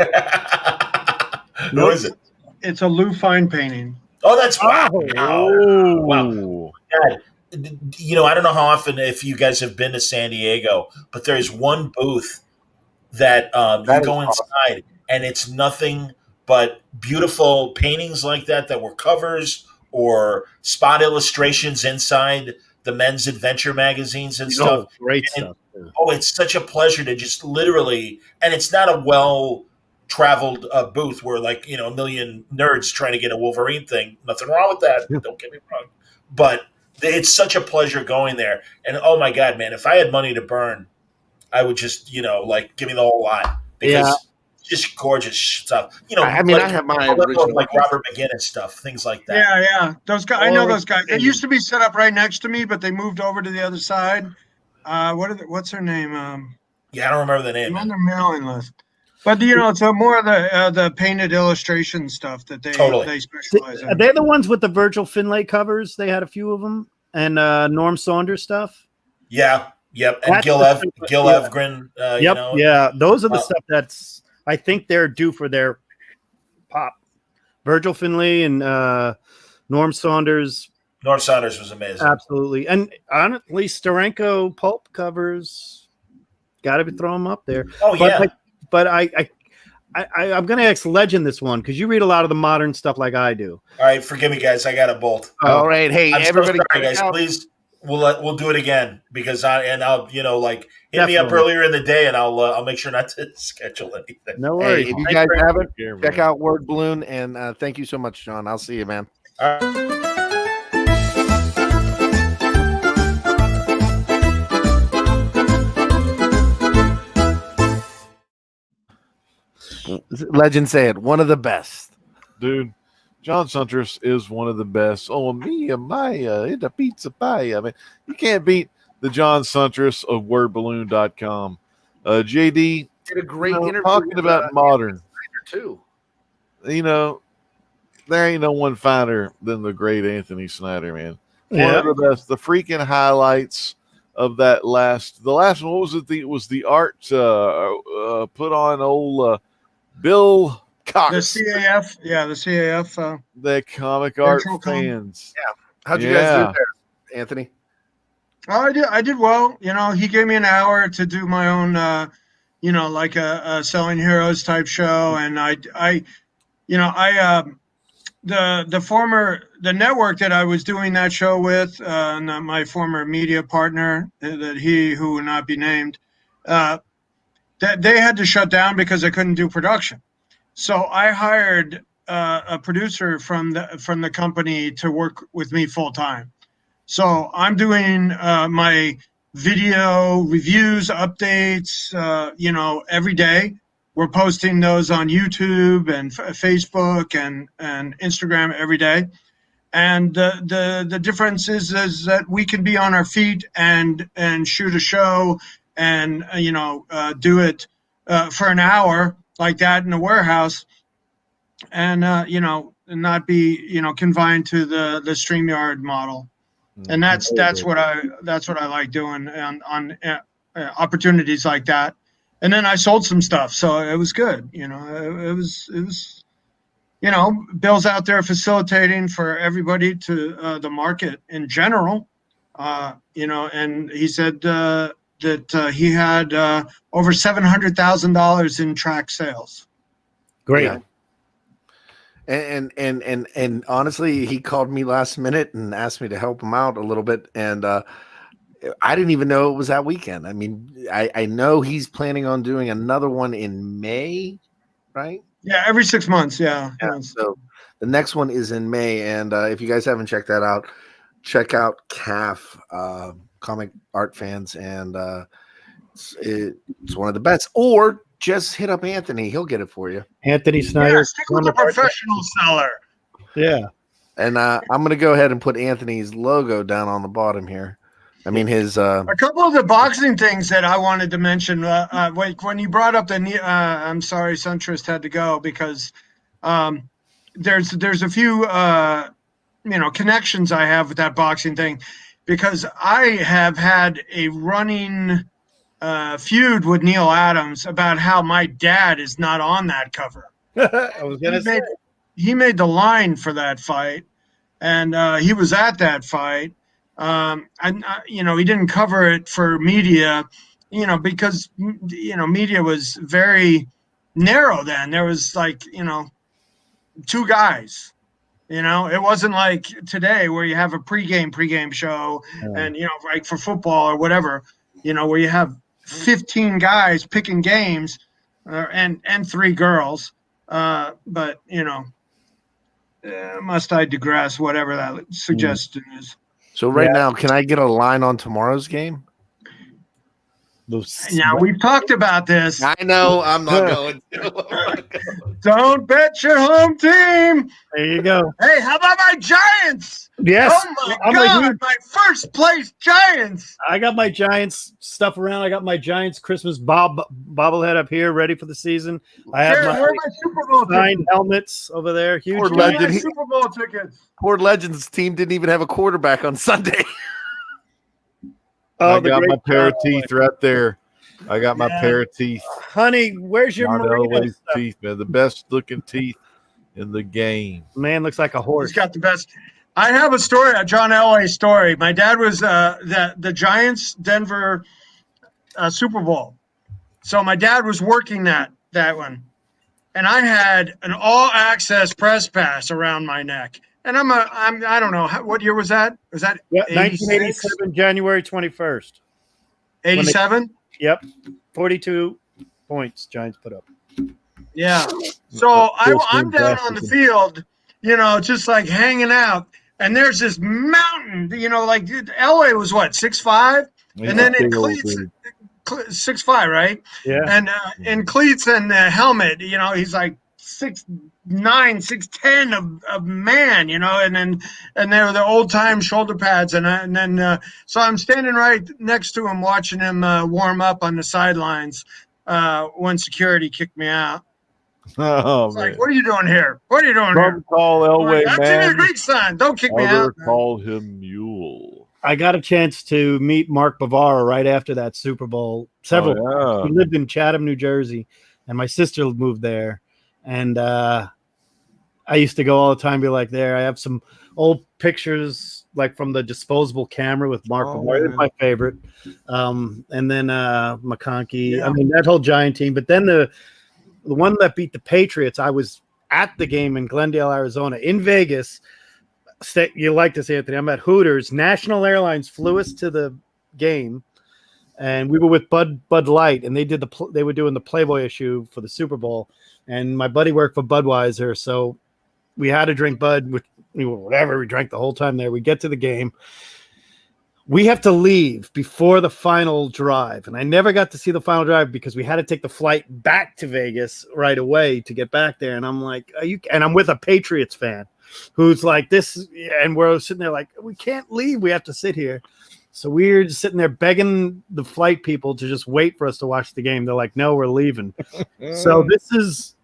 Who is it? It's a Lou Fine painting. Oh, that's wow. Oh. Wow. God. You know, I don't know how often if you guys have been to San Diego, but there's one booth that you That is go awesome. inside and it's nothing but beautiful paintings like that were covers or spot illustrations inside the men's adventure magazines and stuff. Great And- stuff. Oh, it's such a pleasure to just literally, and it's not a well-traveled booth where like a million nerds trying to get a Wolverine thing. Nothing wrong with that. Don't get me wrong, but it's such a pleasure going there. And oh my god, man, if I had money to burn, I would just like give me the whole lot because Yeah. it's just gorgeous stuff. I mean, like, I have my a little original like Robert McGinnis stuff, things like that. Yeah. Those guys. I know Or- those guys. They used to be set up right next to me, but they moved over to the other side. What's her name? Yeah, I don't remember the name. I'm on their mailing list. But it's more of the painted illustration stuff that they Totally. they specialize Are in. they the ones with the Virgil Finlay covers? They had a few of them, and Norm Saunders stuff. Yeah, yep. And That's Gil the thing, yeah. Evgren. Yep. Yeah, those are the Wow. stuff that's. I think they're due for their pop. Virgil Finlay and Norm Saunders, Norm Saunders was amazing. absolutely, and honestly, Steranko pulp covers. Got to be throw them up there. Oh yeah. But I'm going to ask Legend this one because you read a lot of the modern stuff like I do. All right, forgive me, guys. I got a bolt. All right, hey I'm everybody, so sorry, check guys. out- Please, we'll do it again because I'll hit me up Definitely. earlier in the day and I'll make sure not to schedule anything. No Hey, worries. if you Thanks guys for- haven't, Care, check man. out Word Balloon, and thank you so much, John. I'll see you, man. All right. Legend said, one of the best. Dude, John Suntress is one of the best. Oh, Mia Maya, it's a pizza pie. I mean, you can't beat the John Suntress of wordballoon.com. JD, Did a great interview talking with, about modern, too. there ain't no one finer than the great Anthony Snyder, man. One Yeah. of the best. The freaking highlights of the last one, what was it? It was the art put on old Bill The Cox, CAF, the CAF. the comic art Virtual Con. fans. How'd you guys do Yeah. there, Anthony? I did well. He gave me an hour to do my own, like a Selling Heroes type show, and the network that I was doing that show with, my former media partner, who will not be named, that they had to shut down because they couldn't do production. So I hired a producer from the company to work with me full time. So I'm doing my video reviews, updates, every day. We're posting those on YouTube and Facebook and Instagram every day. And the difference is that we can be on our feet and shoot a show and do it for an hour like that in a warehouse, and not be confined to the StreamYard model. And that's what I like doing on opportunities like that. And then I sold some stuff, so it was good. It was Bill's out there facilitating for everybody to the market in general. And he said that he had over $700,000 in track sales. Great. Yeah. And honestly, he called me last minute and asked me to help him out a little bit. And I didn't even know it was that weekend. I mean, I know he's planning on doing another one in May, right? Yeah, every 6 months. Yeah. So the next one is in May, and if you guys haven't checked that out, check out CAF, Comic Art Fans, and it's one of the best. Or just hit up Anthony; he'll get it for you. Anthony Snyder. Yeah, stick with the professional seller. Yeah. And I'm going to go ahead and put Anthony's logo down on the bottom here. I mean, his A couple of the boxing things that I wanted to mention. When you brought up the, I'm sorry, Suntrist had to go because there's a few connections I have with that boxing thing, because I have had a running feud with Neil Adams about how my dad is not on that cover. I was gonna say He made the line for that fight, and he was at that fight. He didn't cover it for media, because media was very narrow then. There was like, two guys. It wasn't like today where you have a pregame show, and like for football or whatever, where you have 15 guys picking games, and 3 girls. But must I digress? Whatever that suggestion is. So now, can I get a line on tomorrow's game? Now, we've talked about this. I know I'm not going to. Don't bet your home team. There you go. Hey, how about my Giants? Yes. Oh my God, my first place Giants. I got my Giants stuff around. I got my Giants Christmas bobblehead up here, ready for the season. I have where are my Super Bowl signed tickets? helmets over there. Huge. Poor Where are my legend. Super Bowl tickets. Poor Legends team didn't even have a quarterback on Sunday. I the got great my pair of John teeth right there. I got my pair of teeth. Honey, where's your Not merino always stuff? teeth, man. The best looking teeth in the game. Man looks like a horse. He's got the best. I have a story, a John Elway story. My dad was the Giants Denver Super Bowl, so my dad was working that one, and I had an all access press pass around my neck. And I don't know what year was that? Was that 1987, January 21st. 87? Yep, 42 points Giants put up. Yeah. So I'm down on the field, just like hanging out, and there's this mountain, like Elway was what, 6'5", and then in cleats, 6'5", right? Yeah. And in cleats and helmet, he's like 6'9", 6'10" of man, and they were the old time shoulder pads, and then so I'm standing right next to him watching him warm up on the sidelines when security kicked me out. Oh, It's man. like, what are you doing here? What are you doing here? Don't call Elway, That's in the man. Greek sign. Don't kick me Other out. man. called him Mule. I got a chance to meet Mark Bavara right after that Super Bowl. Several Oh, He lived in Chatham, New Jersey, and my sister moved there. And I used to go all the time, be like there. I have some old pictures, like from the disposable camera with Mark Bavara. It's my favorite. And then McConkey. Yeah. I mean, that whole Giant team. But then the one that beat the Patriots, I was at the game in Glendale, Arizona, in Vegas. You like this, Anthony? I'm at Hooters. National Airlines flew us to the game, and we were with Bud Light, and they were doing the Playboy issue for the Super Bowl. And my buddy worked for Budweiser, so we had to drink Bud, whatever. We drank the whole time there. We get to the game. We have to leave before the final drive, and I never got to see the final drive because we had to take the flight back to Vegas right away to get back there. And I'm like, and I'm with a Patriots fan who's like this, and we're sitting there like, we can't leave. We have to sit here. So we're just sitting there begging the flight people to just wait for us to watch the game. They're like, no, we're leaving. So this is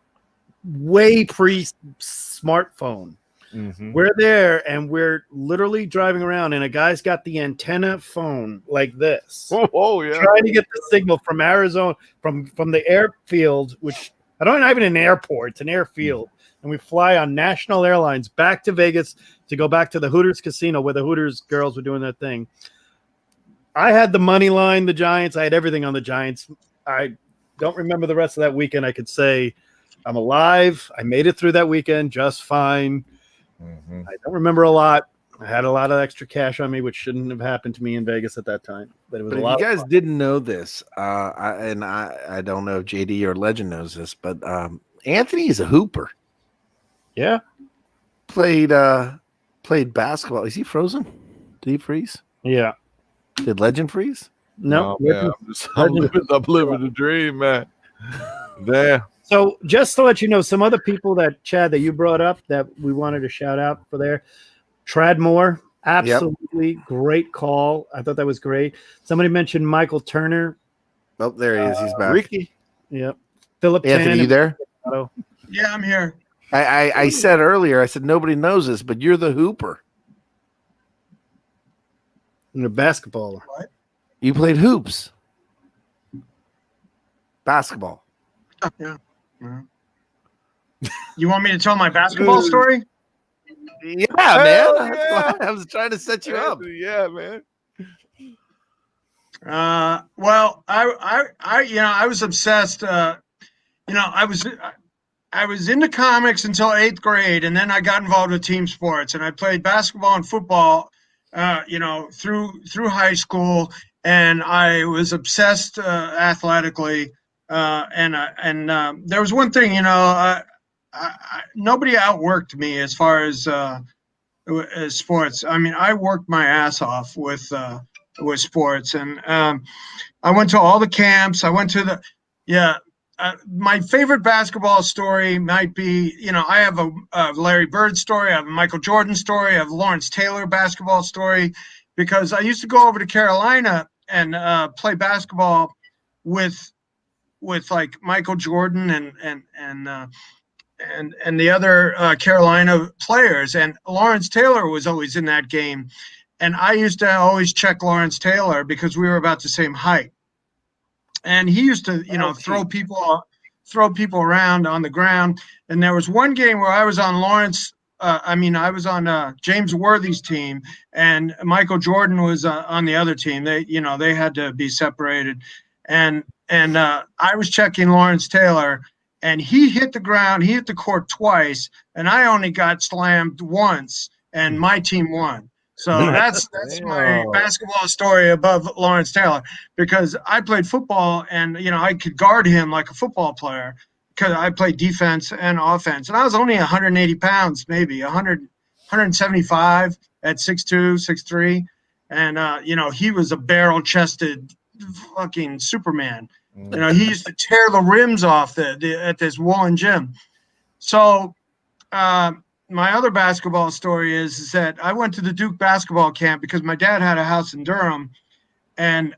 way pre-smartphone. mhm. We're there, and we're literally driving around, and a guy's got the antenna phone like this, Oh, yeah. trying to get the signal from Arizona, from the airfield, which I don't even an airport, it's an airfield. And we fly on National Airlines back to Vegas to go back to the Hooters casino where the Hooters girls were doing their thing. I had the money line, the Giants. I had everything on the Giants. I don't remember the rest of that weekend. I could say I'm alive. I made it through that weekend just fine. Mhm. I don't remember a lot. I had a lot of extra cash on me, which shouldn't have happened to me in Vegas at that time. But it was But a if lot. you Of guys fun. didn't know this, I don't know if JD or Legend knows this, but Anthony is a hooper. Yeah. Played basketball. Is he frozen? Did he freeze? Yeah. Did Legend freeze? No. man, I'm living the dream, man. Damn. So just to let you know, some other people that Chad that you brought up that we wanted to shout out for there. Tradmore, absolutely great call. I thought that was great. Somebody mentioned Michael Turner. Oh, there he is. He's back. Ricky. Yep. Philip Anthony, Tan you there? Yeah, I'm here. I said earlier, I said nobody knows this, but you're the hooper. And a basketballer. You played hoops. Basketball. Yeah. You want me to tell my basketball story? Yeah, man. yeah. I was trying to set you up. Yeah, man. Well, I was obsessed. I was into comics until 8th grade, and then I got involved with team sports, and I played basketball and football, through high school, and I was obsessed athletically. And there was one thing, nobody outworked me as far as sports. I mean, I worked my ass off with sports, and I went to all the camps. I went to my favorite basketball story might be, I have a Larry Bird story, I have a Michael Jordan story, I have a Lawrence Taylor basketball story, because I used to go over to Carolina and play basketball with like Michael Jordan and the other Carolina players, and Lawrence Taylor was always in that game, and I used to always check Lawrence Taylor because we were about the same height, and he used to throw people around on the ground. And there was one game where I was on I was on James Worthy's team, and Michael Jordan was on the other team. They had to be separated, and I was checking Lawrence Taylor, and he hit the court twice, and I only got slammed once, and my team won. So that's my basketball story above Lawrence Taylor, because I played football, and I could guard him like a football player because I played defense and offense, and I was only 180 pounds, maybe 175 at 6'2", 6'3", and he was a barrel-chested fucking Superman. He used to tear the rims off at this Woolen gym. So my other basketball story is that I went to the Duke basketball camp because my dad had a house in Durham, and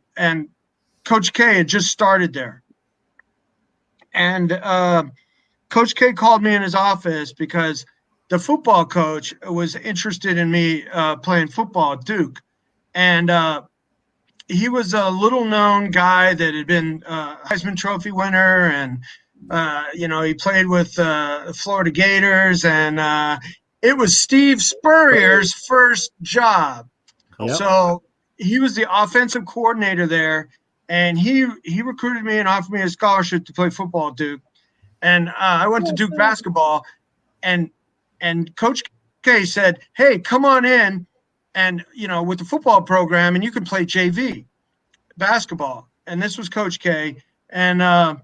Coach K had just started there. And Coach K called me in his office because the football coach was interested in me playing football at Duke. And he was a little-known guy that had been Heisman Trophy winner, and he played with Florida Gators, and it was Steve Spurrier's first job. Yep. So he was the offensive coordinator there, and he recruited me and offered me a scholarship to play football at Duke. And I went to Duke basketball, and Coach K said, "Hey, come on in, and with the football program, and you can play JV basketball." And this was Coach K, and I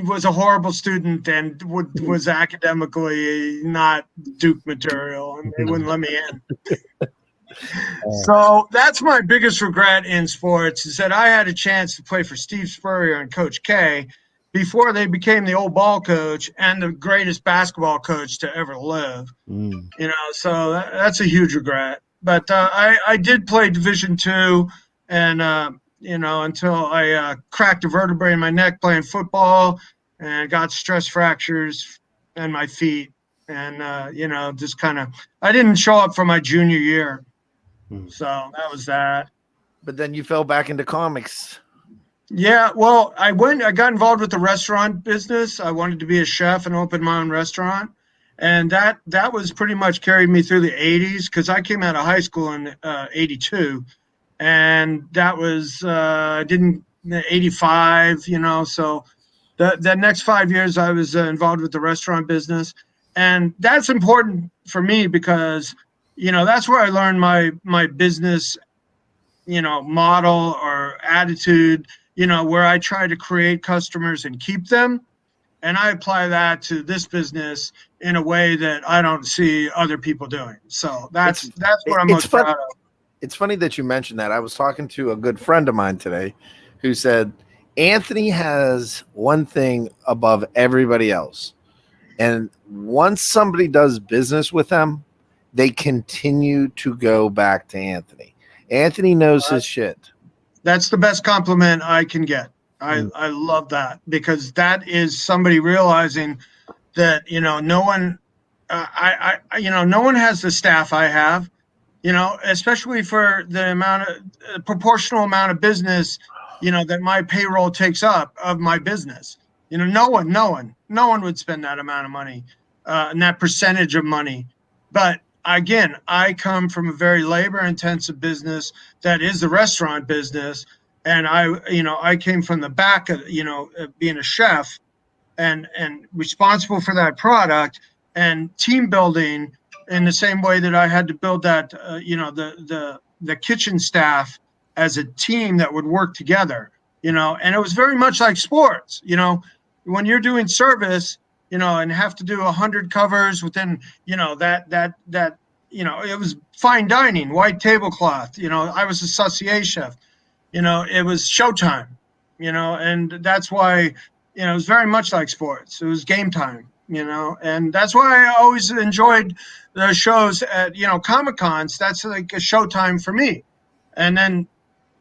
was a horrible student and was academically not Duke material, and they wouldn't let me in. So that's my biggest regret in sports, is that I had a chance to play for Steve Spurrier and Coach K before they became the old ball coach and the greatest basketball coach to ever live. So that's a huge regret. But I did play Division II, and until I cracked a vertebrae in my neck playing football, and got stress fractures in my feet, and just kind of, I didn't show up for my junior year. So that was that. But then you fell back into comics. Yeah, well, I got involved with the restaurant business. I wanted to be a chef and open my own restaurant. And that was pretty much carried me through the 80s, because I came out of high school in 82. And that was 85, so the next 5 years I was involved with the restaurant business. And that's important for me because, that's where I learned my business, model or attitude, where I try to create customers and keep them. And I apply that to this business in a way that I don't see other people doing. So that's what I'm most proud of. It's funny that you mentioned that. I was talking to a good friend of mine today who said Anthony has one thing above everybody else. And once somebody does business with them, they continue to go back to Anthony. Anthony knows his shit. That's the best compliment I can get. I love that, because that is somebody realizing that, no one, no one has the staff I have, especially for the proportional amount of business, that my payroll takes up of my business. No one would spend that amount of money, and that percentage of money. But again, I come from a very labor intensive business that is the restaurant business. And I came from the back of, being a chef and responsible for that product and team building in the same way that I had to build that, the kitchen staff as a team that would work together, and it was very much like sports, when you're doing service, and have to do 100 covers within, that, it was fine dining, white tablecloth, I was a saucier chef. It was showtime, and that's why, it was very much like sports. It was game time, and that's why I always enjoyed the shows at, Comic-Cons. That's like a showtime for me. And then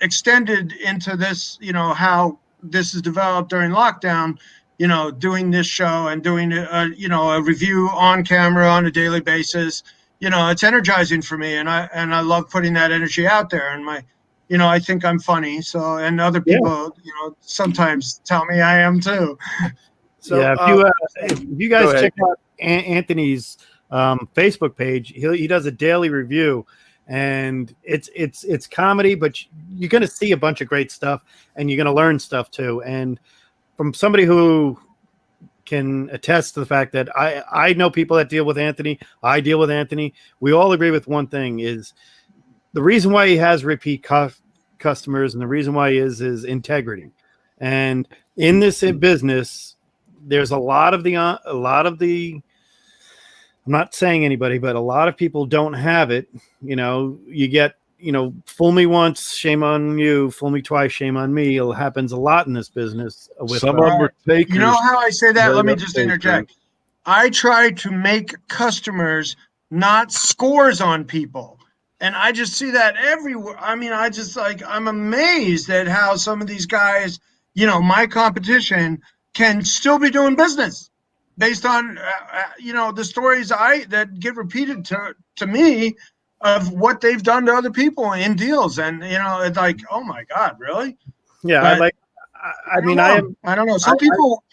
extended into this, how this is developed during lockdown, doing this show and doing, a review on camera on a daily basis, it's energizing for me. And I love putting that energy out there. And I think I'm funny. So, and other people, sometimes tell me I am too. So, if you guys check out Anthony's Facebook page, he does a daily review, and it's comedy, but you're going to see a bunch of great stuff, and you're going to learn stuff too. And from somebody who can attest to the fact that I know people that deal with Anthony, I deal with Anthony. We all agree with one thing is, the reason why he has repeat customers and the reason why he is integrity. And in this business, there's a lot of the, I'm not saying anybody, but a lot of people don't have it. You get, fool me once, shame on you, fool me twice, shame on me. It happens a lot in this business. With some of them are fakers. You know how I say that? Let me just interject. I try to make customers, not scores on people. And I just see that everywhere. I mean, I'm amazed at how some of these guys, my competition, can still be doing business based on, the stories that get repeated to me of what they've done to other people in deals. And, it's like, oh my God, really? Yeah. But, I don't know. Some people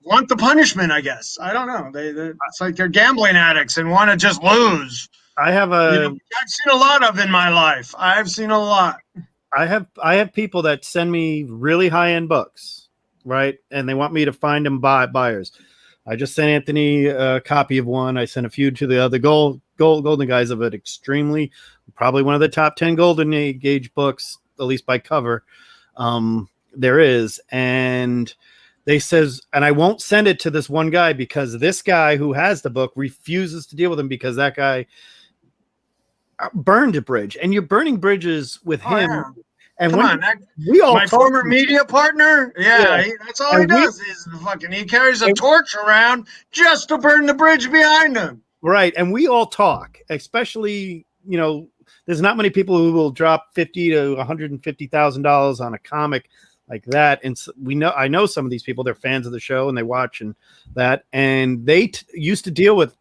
want the punishment, I guess. I don't know. It's like they're gambling addicts and want to just lose. I've seen a lot of in my life. I've seen a lot. I have people that send me really high-end books, right? And they want me to find them buyers. I just sent Anthony a copy of one. I sent a few to the other Golden Guys of it. Probably one of the top 10 Golden Age books, at least by cover, there is. And they says, and I won't send it to this one guy because this guy who has the book refuses to deal with him because that guy burned a bridge, and you're burning bridges with him. Yeah. And Come on, we all my former media partner, that's all he does. He carries a torch around just to burn the bridge behind him. Right, and we all talk, especially there's not many people who will drop $50,000 to $150,000 on a comic like that. And I know some of these people, they're fans of the show and they watch and they used to deal with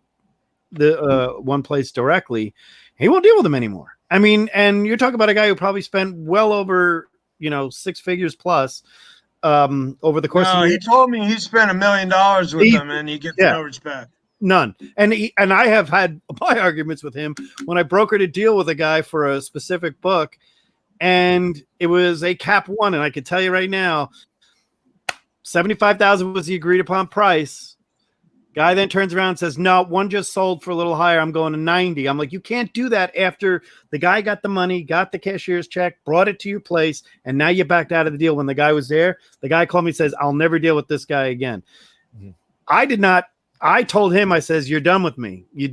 the one place directly. He won't deal with them anymore. I mean, and you're talking about a guy who probably spent well over, 6 figures plus over the course of the year. He told me he spent $1 million with them and he gets no respect. None. And I have had my arguments with him when I brokered a deal with a guy for a specific book, and it was a cap one. And I can tell you right now, $75,000 was the agreed upon price. Guy then turns around and says, no, one just sold for a little higher. I'm going to 90. I'm like, you can't do that after the guy got the money, got the cashier's check, brought it to your place, and now you backed out of the deal. When the guy was there, the guy called me and says, I'll never deal with this guy again. Mm-hmm. I did not. I told him, I says, you're done with me. You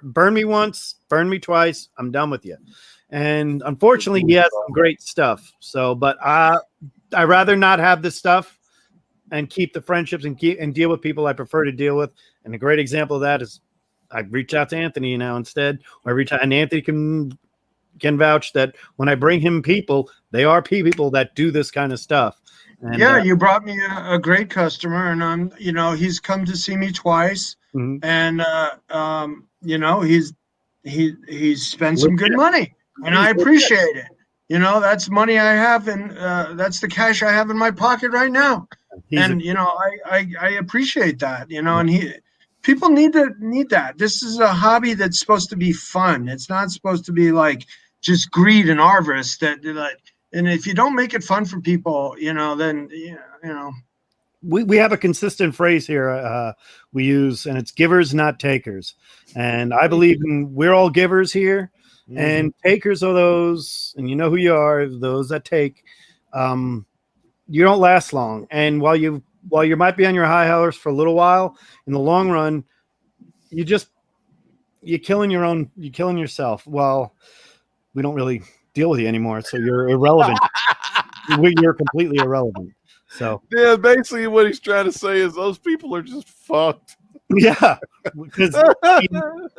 burn me once, burn me twice. I'm done with you. And unfortunately, he has some great stuff. So, but I rather not have this stuff and keep the friendships and deal with people I prefer to deal with. And a great example of that is I reach out to Anthony now instead. Or every time, and Anthony can vouch that when I bring him people, they are people that do this kind of stuff. And, yeah, you brought me a great customer, and he's come to see me twice, mm-hmm. and he's spent some good money, and I appreciate it. That's money I have, and that's the cash I have in my pocket right now. I appreciate that, and people need that. This is a hobby that's supposed to be fun. It's not supposed to be like just greed and avarice and if you don't make it fun for people, then we have a consistent phrase here we use, and it's givers, not takers. And I believe we're all givers here, and takers are those, and you know who you are, those that take. You don't last long, and while you might be on your high horse for a little while, in the long run, you're killing yourself. Well, we don't really deal with you anymore, so you're irrelevant. You're completely irrelevant. So yeah, basically what he's trying to say is those people are just fucked. Yeah, because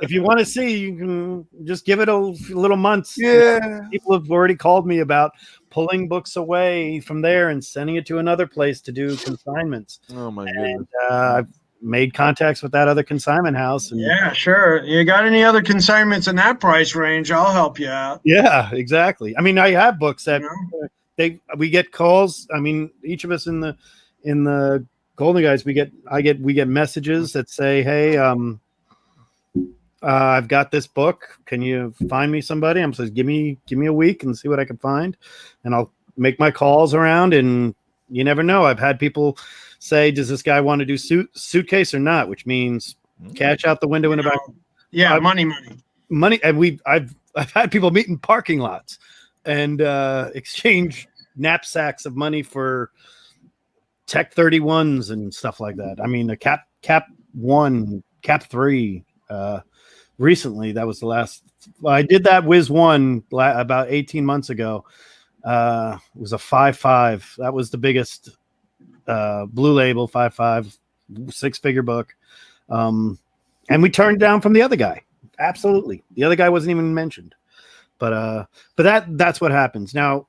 if you want to see, you can just give it a little months. Yeah, people have already called me about pulling books away from there and sending it to another place to do consignments. Oh my goodness! I've made contacts with that other consignment house. And, yeah, sure. You got any other consignments in that price range? I'll help you out. Yeah, exactly. I mean, I have books that we get calls. I mean, each of us in the Golden Guys, we get messages that say, "Hey, I've got this book. Can you find me somebody?" I'm saying, "Give me a week and see what I can find," and I'll make my calls around. And you never know. I've had people say, "Does this guy want to do suitcase or not?" Which means cash out the window in about money. And I've had people meet in parking lots and exchange knapsacks of money for Tech 31s and stuff like that. I mean, the Cap 1, Cap 3. Recently, that was the last. I did that Wiz 1 about 18 months ago. It was a 5.5. That was the biggest Blue Label 5.5 6-figure book. And we turned down from the other guy. Absolutely, the other guy wasn't even mentioned. But that's what happens now.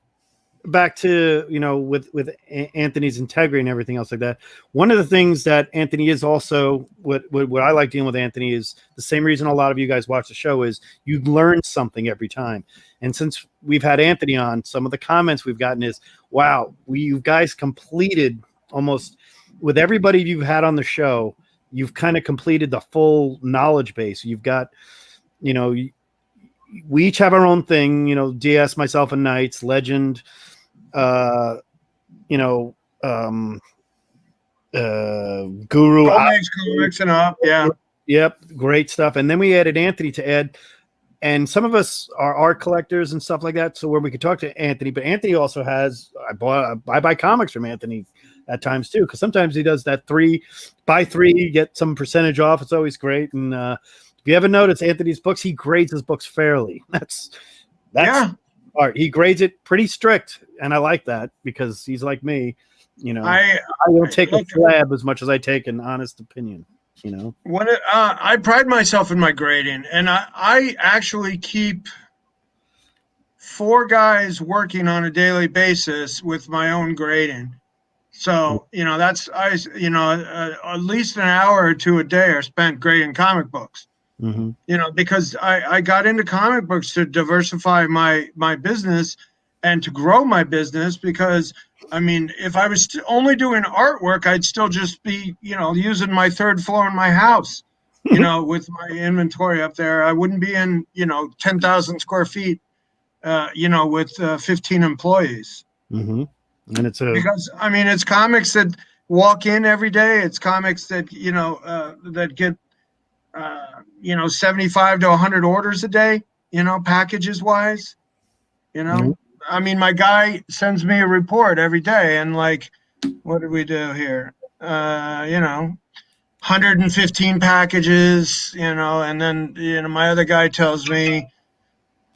Back to with Anthony's integrity and everything else like that. One of the things that Anthony is also what I like dealing with Anthony is the same reason a lot of you guys watch the show is you learn something every time. And since we've had Anthony on, some of the comments we've gotten is, "Wow, you guys completed almost with everybody you've had on the show. You've kind of completed the full knowledge base. You've got, we each have our own thing. DS, myself, and Knights, Legend." Guru comics and up, yep, great stuff. And then we added Anthony to add, and some of us are art collectors and stuff like that, so where we could talk to Anthony. But Anthony also has I buy comics from Anthony at times too, because sometimes he does that 3-buy 3, get some percentage off. It's always great. And if you ever notice Anthony's books, he grades his books fairly. That's art. He grades it pretty strict, and I like that because he's like me. I won't take a flab as much as I take an honest opinion. I pride myself in my grading, and I actually keep 4 guys working on a daily basis with my own grading. So that's at least an hour or 2 a day are spent grading comic books. Mm-hmm. Because I got into comic books to diversify my business and to grow my business. Because I mean, if I was only doing artwork, I'd still just be using my 3rd floor in my house, with my inventory up there. I wouldn't be in 10,000 square feet, with 15 employees. Mm-hmm. And it's because I mean it's comics that walk in every day. It's comics that that get 75 to 100 orders a day. Packages wise. Mhm. I mean, my guy sends me a report every day, and like, what did we do here? 115 packages. And then my other guy tells me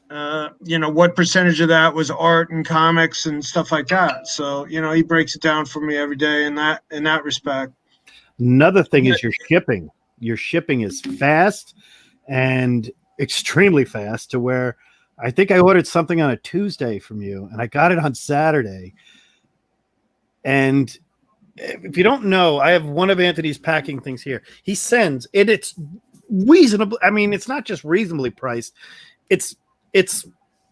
what percentage of that was art and comics and stuff like that. So, he breaks it down for me every day in that respect. Another thing is your shipping. Your shipping is fast and extremely fast to where I think I ordered something on a Tuesday from you and I got it on Saturday. And if you don't know, I have one of Anthony's packing things here. He sends it. It's reasonable. I mean, it's not just reasonably priced. It's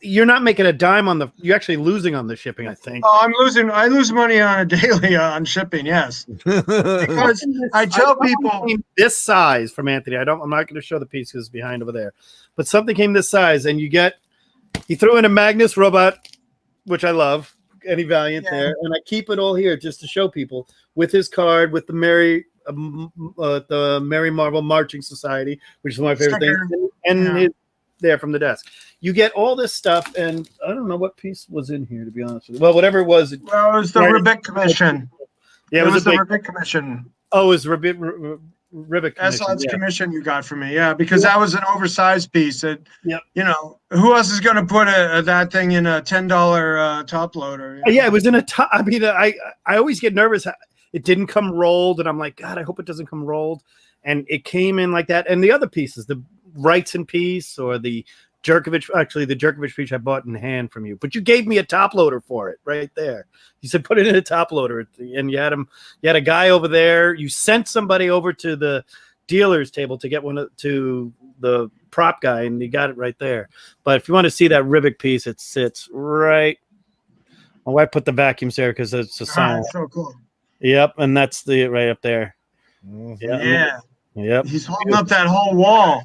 you're not making a dime on you're actually losing on the shipping, I think. Oh, I lose money on a daily on shipping. Yes. Because I tell people this size from Anthony. I'm not going to show the piece because it's behind over there, but something came this size and he threw in a Magnus robot, which I love, Eddie Valiant there. And I keep it all here just to show people with his card, with the Mary Marvel Marching Society, which is my favorite thing. And his, there from the desk. You get all this stuff, and I don't know what piece was in here, to be honest with you. Well, whatever it was. Well, it was the Ribic Commission. Yeah, it was the Ribic Commission. Oh, it was Ribic Commission. That's commission you got from me. Yeah, because that was an oversized piece. That who else is going to put that thing in a $10 top loader? Yeah, it was in a top. I mean, I always get nervous. It didn't come rolled, and I'm like, God, I hope it doesn't come rolled. And it came in like that. And the other pieces, the Wrightson piece or the Jerkovich, actually the Jerkovich piece I bought in hand from you, but you gave me a top loader for it right there. You said put it in a top loader, and you had a guy over there. You sent somebody over to the dealer's table to get to the prop guy, and you got it right there. But if you want to see that Ribic piece, it sits right. My wife put the vacuums there because it's a sign. So cool. Yep, and that's right up there. Yeah. Yep. He's holding up that whole wall.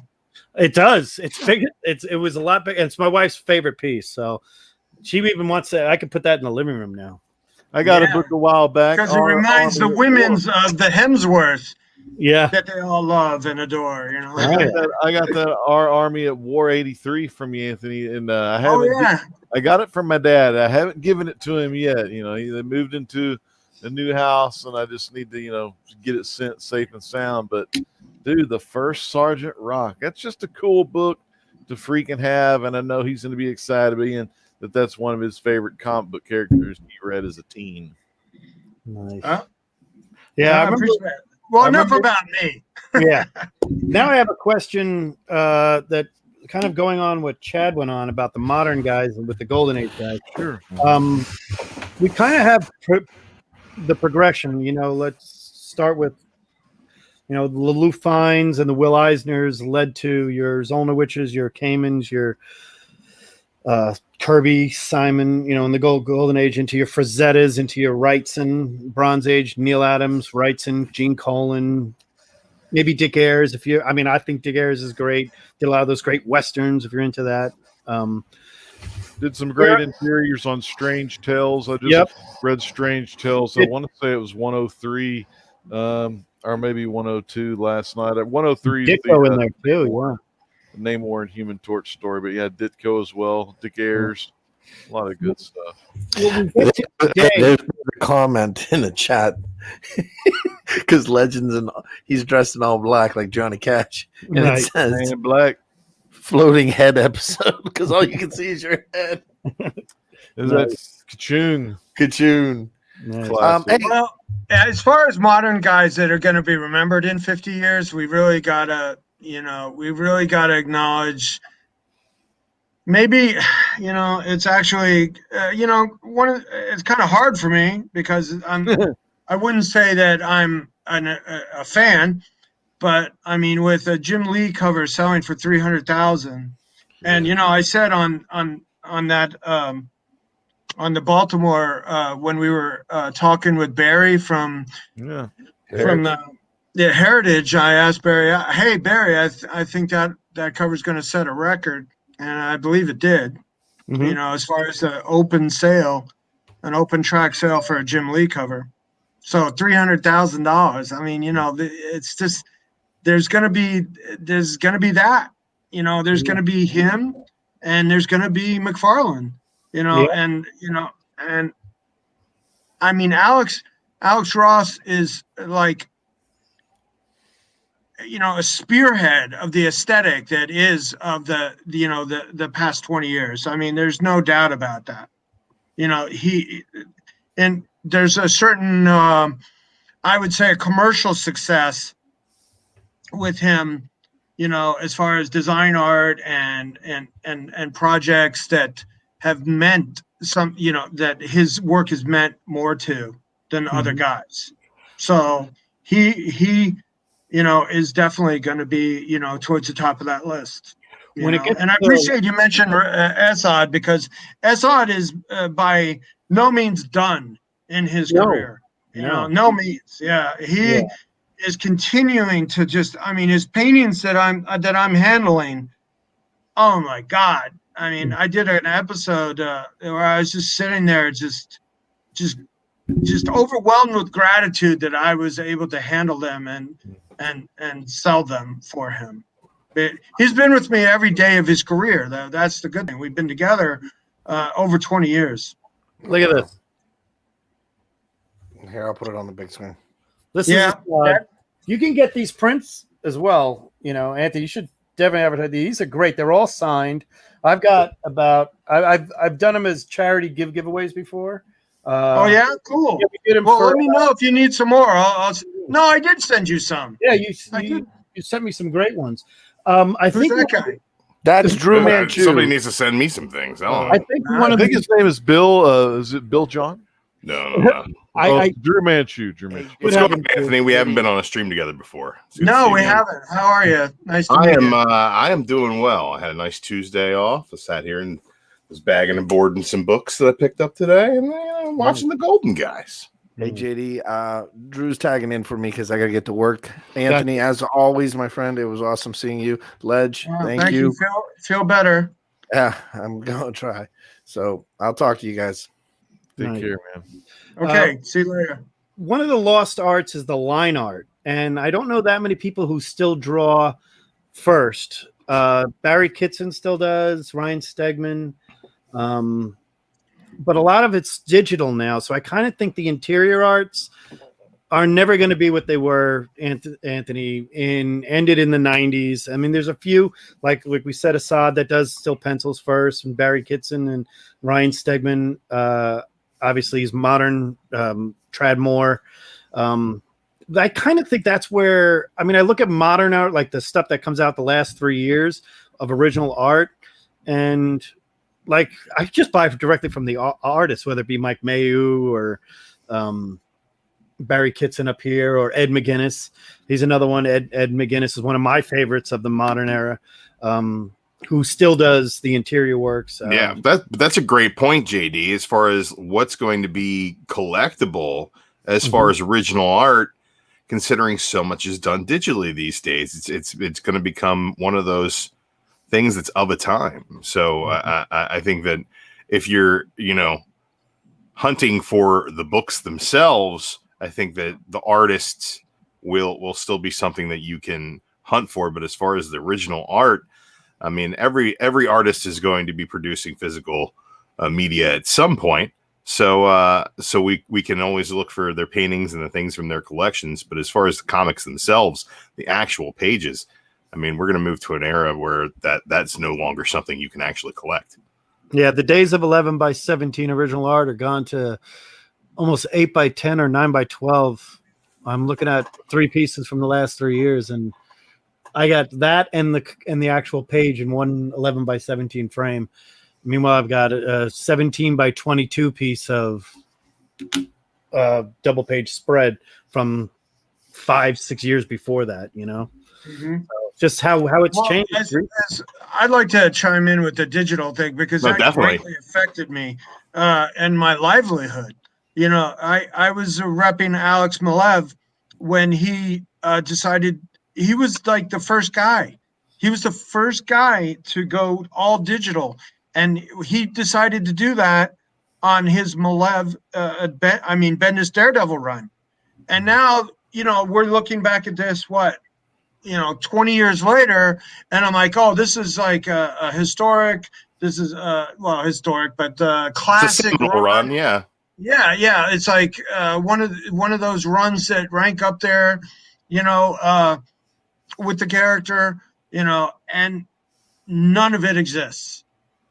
It does. It's big. It was a lot bigger. It's my wife's favorite piece. So she even wants to. I could put that in the living room now. I got a book a while back because it reminds the women's of the Hemsworth. Yeah, that they all love and adore. I got that Our Army at War 83 from you, Anthony, and I haven't. I got it from my dad. I haven't given it to him yet. They moved into a new house, and I just need to get it sent safe and sound. But dude, the first Sergeant Rock, that's just a cool book to freaking have. And I know he's going to be excited being that's one of his favorite comic book characters he read as a teen. Nice. I appreciate that. Well, enough about me. Yeah. Now I have a question that kind of going on what Chad went on about the modern guys and with the Golden Age guys. Sure. We kind of have the progression. Let's start with the Lou Fines and the Will Eisners led to your Zolnowiches, your Kamens, your Kirby, Simon, in the Golden Age, into your Frazettas, into your Wrightson, Bronze Age, Neil Adams, Wrightson, Gene Colan, maybe Dick Ayers. I think Dick Ayers is great. Did a lot of those great Westerns if you're into that. Did some great interiors on Strange Tales. I just read Strange Tales. I want to say it was 103. Or maybe 102 last night. At 103, Ditko in there too. Namor and Human Torch story, but Ditko as well. Dick Ayers, a lot of good stuff. There's a comment in the chat because Legends and he's dressed in all black like Johnny Cash, and it says black floating head episode because all you can see is your head. Is that Kachun? Nice. Well, as far as modern guys that are going to be remembered in 50 years, we really gotta acknowledge. Maybe, it's actually, it's kind of hard for me because I wouldn't say that I'm a fan, but I mean, with a Jim Lee cover selling for $300,000, and I said on that. On the Baltimore, when we were talking with Barry from the Heritage, I asked Barry, "Hey Barry, I think that cover is going to set a record," and I believe it did. Mm-hmm. As far as the open sale, an open track sale for a Jim Lee cover. So $300,000. I mean, it's just there's gonna be that. There's gonna be him, and there's gonna be McFarlane. Yeah. And I mean, Alex Ross is like, a spearhead of the aesthetic that is of the past 20 years. I mean, there's no doubt about that. And there's a certain, I would say, a commercial success with him, as far as design art and projects that have meant that his work has meant more to than other guys. So he is definitely going to be, towards the top of that list. And I appreciate you mentioned Esad, because Esad is by no means done in his career. No means. Yeah, he is continuing to his paintings that I'm handling. Oh my God! I mean, I did an episode where I was just sitting there, just overwhelmed with gratitude that I was able to handle them and sell them for him. But he's been with me every day of his career. That's the good thing. We've been together over 20 years. Look at this. Here, I'll put it on the big screen. This is you can get these prints as well. Anthony, you should definitely advertise these. These are great. They're all signed. I've got I've done them as charity giveaways before. Oh yeah, cool. Yeah, let me know if you need some more. No, I did send you some. Yeah, you sent me some great ones. I think that guy? That's Drew Manchu. Somebody needs to send me some things. I think I think his name is Bill. Is it Bill John? No. Drew Manchu. What's going on, Anthony? We haven't been on a stream together before. No, we haven't. How are you? Nice to meet you. I am doing well. I had a nice Tuesday off. I sat here and was bagging and boarding some books that I picked up today, and watching the Golden Guys. Hey JD, Drew's tagging in for me because I gotta get to work. Anthony, as always, my friend, it was awesome seeing you. Ledge, thank you. Feel better. Yeah, I'm gonna try. So I'll talk to you guys. Take care, man. Okay, see you later. One of the lost arts is the line art, and I don't know that many people who still draw first. Barry Kitson still does, Ryan Stegman, but a lot of it's digital now. So I kind of think the interior arts are never going to be what they were, Anthony, ended in the 90s. I mean, there's a few, like we said, Esad that does still pencils first, and Barry Kitson and Ryan Stegman. Obviously, he's modern, Tradmore. I kind of think that's where, I look at modern art, like the stuff that comes out the last 3 years of original art, and like I just buy directly from the artist, whether it be Mike Mayu or Barry Kitson up here, or Ed McGuinness. He's another one. Ed McGuinness is one of my favorites of the modern era, who still does the interior works. Yeah, that's a great point, JD, as far as what's going to be collectible as far as original art, considering so much is done digitally these days. It's going to become one of those things that's of a time. So I think that if you're, hunting for the books themselves, I think that the artists will still be something that you can hunt for. But as far as the original art, every artist is going to be producing physical media at some point. So we can always look for their paintings and the things from their collections. But as far as the comics themselves, the actual pages, we're going to move to an era where that's no longer something you can actually collect. Yeah, the days of 11 by 17 original art are gone to almost 8 by 10 or 9 by 12. I'm looking at 3 pieces from the last 3 years, and I got that and the actual page in one 11 by 17 frame. Meanwhile, I've got a 17 by 22 piece of double page spread from 5-6 years before that, So just how it's changed. I'd like to chime in with the digital thing, because that definitely greatly affected me and my livelihood. I was repping Alex Malev when he decided. He was like the first guy. He was the first guy to go all digital, and he decided to do that on his Malev, Bendis Daredevil run. And now, we're looking back at this, 20 years later, and I'm like, oh, this is like a historic. This is historic, but classic It's a seminal run, yeah. Yeah. It's like one of those runs that rank up there, with the character, and none of it exists.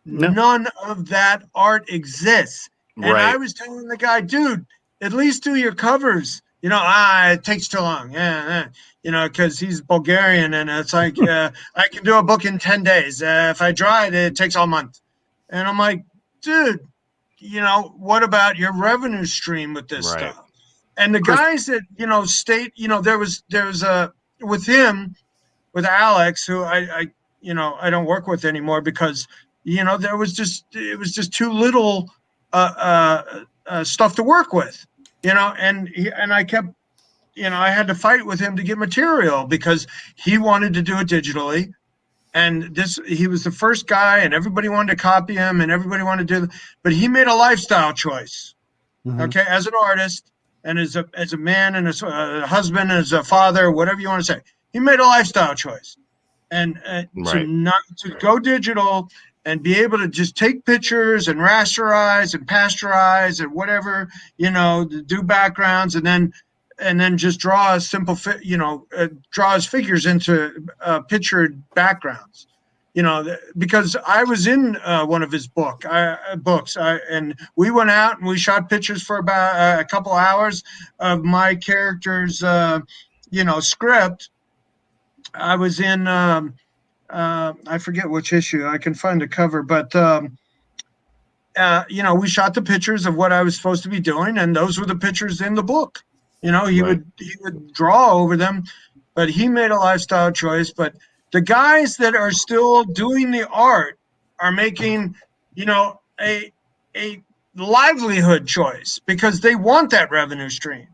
No. None of that art exists. And Right. I was telling the guy, dude, at least do your covers. It takes too long. Yeah. Because he's Bulgarian, and it's like, I can do a book in 10 days. If I draw it, it takes all month. And I'm like, dude, what about your revenue stream with this Right. stuff? And the guys that, state, there was with him, with Alex, who I don't work with anymore because, it was just too little stuff to work with, and I kept, I had to fight with him to get material because he wanted to do it digitally. And he was the first guy, and everybody wanted to copy him, and everybody wanted to do, but he made a lifestyle choice, okay, as an artist, and as a man, and as a husband, and as a father, whatever you want to say. He made a lifestyle choice, and to go digital and be able to just take pictures and rasterize and pasteurize and whatever, do backgrounds, and then just draw a simple, draw his figures into pictured backgrounds, because I was in one of his books, and we went out and we shot pictures for about a couple hours of my character's, script. I was in, I forget which issue. I can find a cover, but we shot the pictures of what I was supposed to be doing, and those were the pictures in the book. He would draw over them, but he made a lifestyle choice. But the guys that are still doing the art are making, a livelihood choice because they want that revenue stream.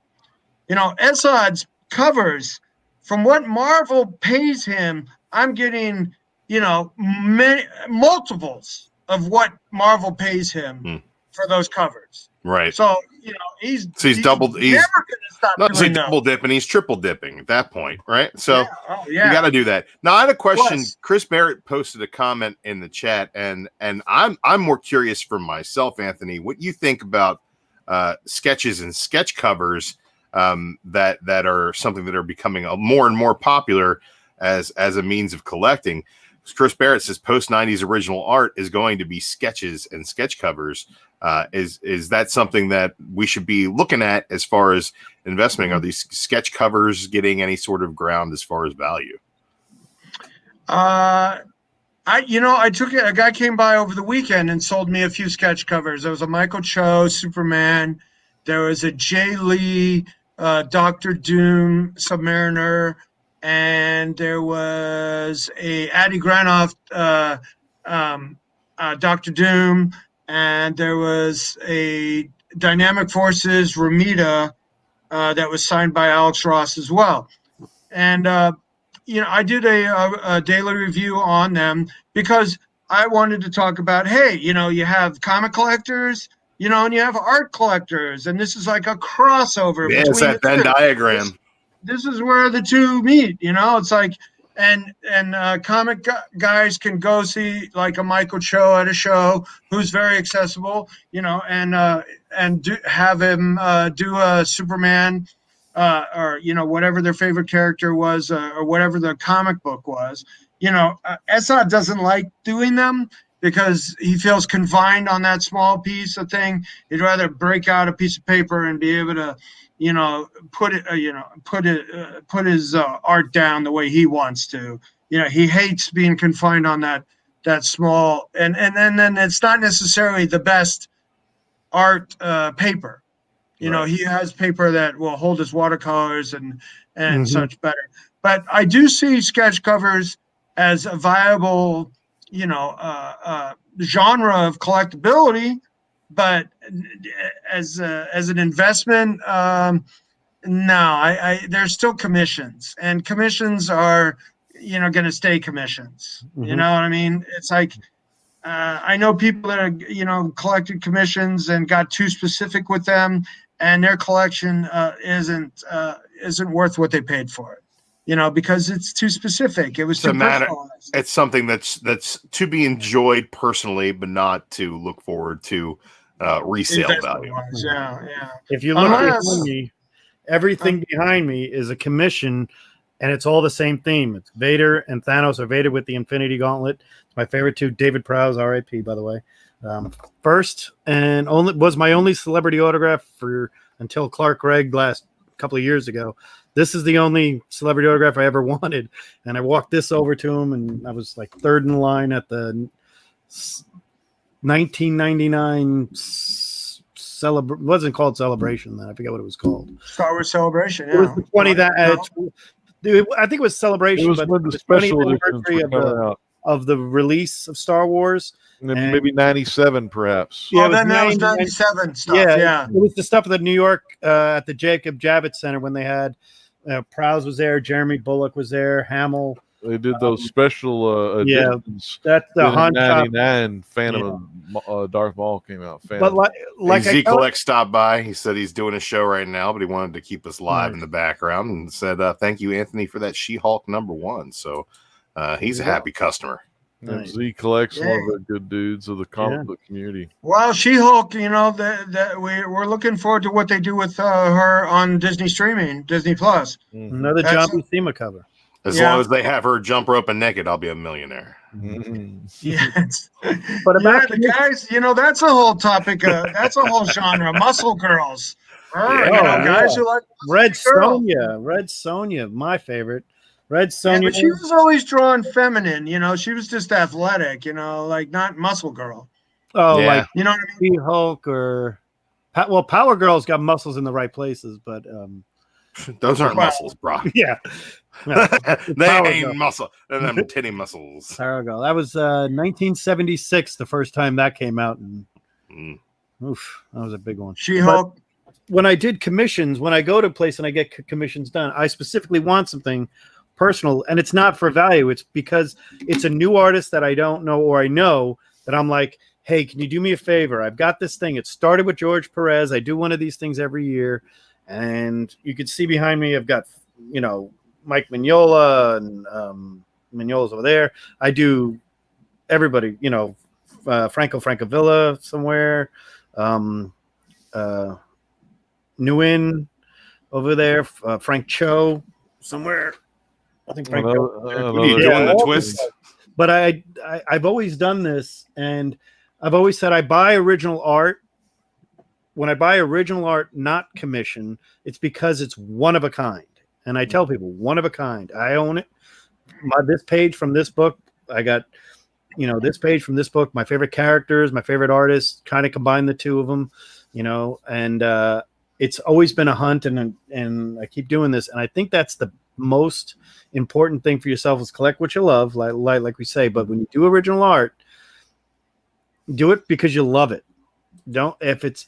Essad's covers, from what Marvel pays him, I'm getting, many multiples of what Marvel pays him for those covers. Right. So, he's doubled. He's never going to stop not doing double dipping. He's triple dipping at that point, right? So you got to do that. Now, I had a question. Plus, Chris Barrett posted a comment in the chat, and I'm more curious for myself, Anthony, what you think about sketches and sketch covers that are something that are becoming more and more popular as a means of collecting. Chris Barrett says post-90s original art is going to be sketches and sketch covers. Is that something that we should be looking at as far as investment? Are these sketch covers getting any sort of ground as far as value? I took it. A guy came by over the weekend and sold me a few sketch covers. There was a Michael Cho Superman. There was a Jay Lee Dr. Doom Submariner, and there was a Adi Granoff Dr. Doom, and there was a Dynamic Forces Ramita that was signed by Alex Ross as well. And I did a daily review on them because I wanted to talk about, hey, you have comic collectors, and you have art collectors, and this is like a crossover. Yeah, it's that Venn diagram. This is where the two meet. It's like, and comic guys can go see like a Michael Cho at a show who's very accessible, and have him do a Superman or whatever their favorite character was, or whatever the comic book was. Essad doesn't like doing them because he feels confined on that small piece of thing. He'd rather break out a piece of paper and be able to, put his art down the way he wants to. He hates being confined on that small, and then it's not necessarily the best art paper. Right. He has paper that will hold his watercolors and such better. But I do see sketch covers as a viable, genre of collectability, but as an investment, no. There's still commissions, and commissions are, going to stay commissions. You know what I mean? It's like, I know people that are, collected commissions and got too specific with them, and their collection isn't worth what they paid for it. You know, because it's too specific. It was It's a too matter- personalized. It's something that's to be enjoyed personally, but not to look forward to resale value. Investment-wise, yeah. If you look Unless- behind me, everything behind me is a commission, and it's all the same theme. It's Vader and Thanos, or Vader with the Infinity Gauntlet. It's my favorite two. David Prowse, R.I.P. by the way. First and only was my only celebrity autograph until Clark Gregg last couple of years ago. This is the only celebrity autograph I ever wanted, and I walked this over to him, and I was like third in line at the 1999 wasn't called Celebration then. I forget what it was called. Star Wars Celebration. It was Yeah. the 20 that I think it was Celebration, It was but when the the special 20th editions anniversary were coming out. of the release of Star Wars. And then maybe 97, perhaps. Yeah, Oh, it was then that was 99 97 stuff. Yeah. It was the stuff at the New York at the Jacob Javits Center when they had Prowse was there, Jeremy Bullock was there, Hamill. They did those special editions. That's the Then in Han Shop. 99, Phantom of Darth Maul came out. But Phantom. like I Z told- Collect stopped by. He said he's doing a show right now, but he wanted to keep us live in the background and said, "Thank you, Anthony, for that She-Hulk #1." So he's a happy customer. And Z Collect's one of Yeah. the good dudes of the comic book community. Well, She-Hulk, you know, that we're looking forward to what they do with her on Disney streaming, Disney Plus. another That's- John Buscema cover. As Yeah. long as they have her jump rope and naked, I'll be a millionaire. Yes. But about the guys, you know, that's a whole topic. That's a whole genre. Muscle girls. Yeah. You know, Oh, guys yeah. who like Red girl. Sonja, my favorite. Red Yeah, Sonja. but she was always drawn feminine. You know, she was just athletic. You know, like not muscle girl. like You know what I mean? She-Hulk or Power Girl's got muscles in the right places, but Those aren't Wow. muscles, bro. yeah. They Power ain't Girl. muscle. They're them titty muscles. Power Girl. That was 1976, the first time that came out, and oof, that was a big one. She-Hulk. When I did commissions, when I go to a place and I get commissions done, I specifically want something personal, and it's not for value. It's because it's a new artist that I don't know, or I know that I'm like, hey, can you do me a favor? I've got this thing. It started with George Perez. I do one of these things every year, and you can see behind me, I've got, you know, Mike Mignola, and Mignola's over there. I do everybody, you know, Franco Francavilla somewhere, Nguyen over there, Frank Cho somewhere. I think Frank Cho. What are you doing the twist? But I've always done this, and I've always said I buy original art. When I buy original art, not commission, it's because it's one of a kind. And I tell people, one of a kind. I own it. This page from this book, I got, you know, this page from this book, my favorite characters, my favorite artists, kind of combine the two of them, you know, and it's always been a hunt, and I keep doing this. And I think that's the most important thing for yourself is collect what you love, like we say. But when you do original art, do it because you love it. Don't, if it's,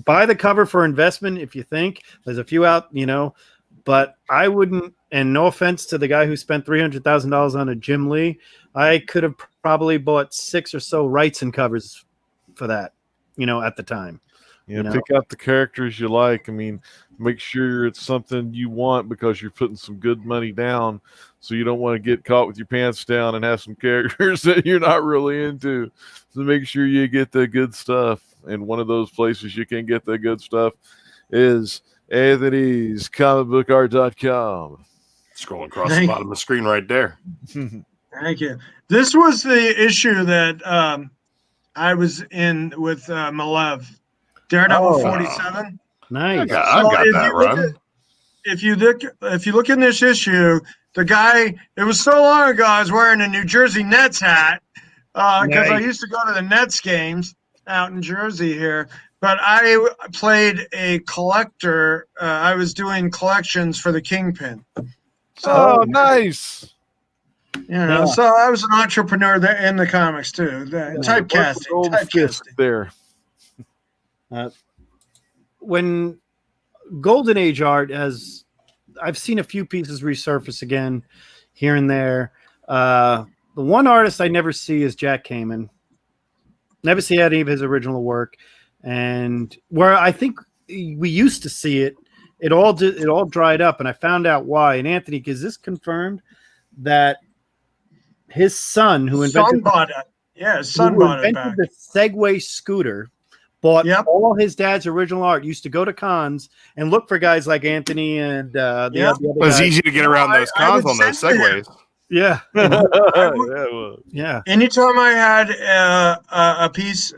buy the cover for investment if you think. There's a few out, you know, but I wouldn't, and no offense to the guy who spent $300,000 on a Jim Lee, I could have probably bought 6 or so rights and covers for that, you know, at the time. Yeah, You know? pick out the characters you like. I mean, make sure it's something you want because you're putting some good money down. So you don't want to get caught with your pants down and have some characters that you're not really into. So make sure you get the good stuff. And one of those places you can get the good stuff is Anthony's comicbookart.com. Scrolling across the bottom of the screen right there. Thank you. This was the issue that I was in with Malev, Daredevil 47. Nice. I got if that you look run. at- If you look in this issue, the guy, it was so long ago, I was wearing a New Jersey Nets hat because I used to go to the Nets games out in Jersey here. But I played a collector. I was doing collections for the Kingpin. So, Nice. you know, so I was an entrepreneur there in the comics too. Typecasting. Old fist there. When Golden Age art has, I've seen a few pieces resurface again here and there. The one artist I never see is Jack Kamen. Never see any of his original work. And where I think we used to see it. It all dried up, and I found out why. And Anthony, is this confirmed that his son, who invented his son bought it back. the Segway scooter, bought all his dad's original art, used to go to cons and look for guys like Anthony and the other It was guys. easy to get around those cons on those Segways. Yeah. Yeah. Anytime I had a piece,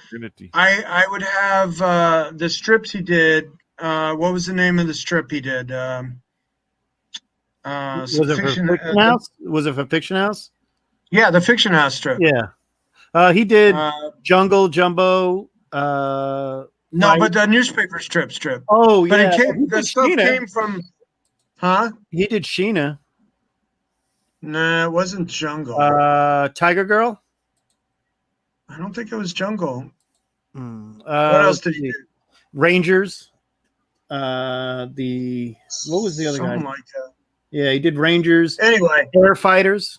Trinity. I would have the strips he did. What was the name of the strip he did? Was it for Fiction House? Was it for Fiction House? Yeah, the Fiction House strip. Yeah. He did Jungle, Jumbo. No, right? but the newspaper strip. Oh, but yeah. the stuff came from, huh? He did Sheena. Nah, it wasn't Jungle. Tiger Girl. I don't think it was Jungle. What else did he do? Rangers. What was the other guy? Something like that. Yeah, he did Rangers. Anyway, Air Fighters.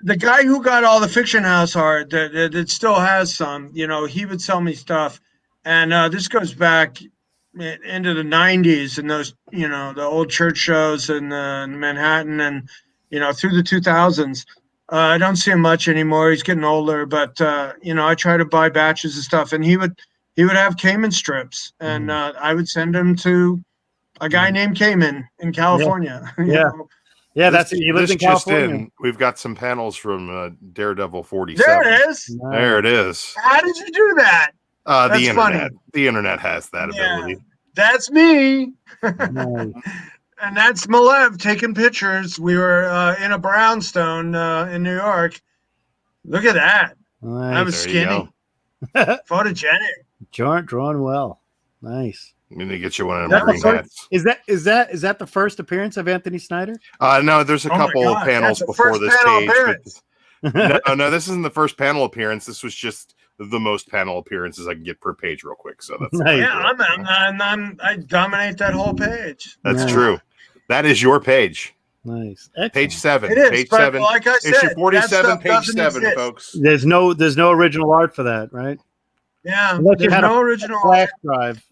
The guy who got all the Fiction House art that still has some, he would sell me stuff, and this goes back into the 90s and those, the old church shows in Manhattan, and through the 2000s. I don't see him much anymore. He's getting older, but I try to buy batches of stuff, and he would have Cayman strips, and I would send them to a guy named Cayman in California. Yeah, that's he lives in California. We've got some panels from Daredevil 47. There it is. There it is. How did you do that? The That's internet. funny. The internet has that ability. That's me. Nice. And that's Malev taking pictures. We were in a brownstone in New York. Look at that. I was There you skinny. go. Photogenic. Drawn well. Nice. I'm gonna get you one of them green hats. Is that the first appearance of Anthony Snyder? No, there's a couple God, panels that's the before first this panel page. appearance. No, this isn't the first panel appearance. This was just the most panel appearances I can get per page, real quick. So that's Nice. Yeah, I dominate that whole page. that's Nice. true. That is your page. Nice. Page 7. It is, Page but 7. like I Issue said, 47, that stuff page doesn't 7, exist. folks. There's no original art for that, right? Yeah, Unless you there's had no a original flash art. drive.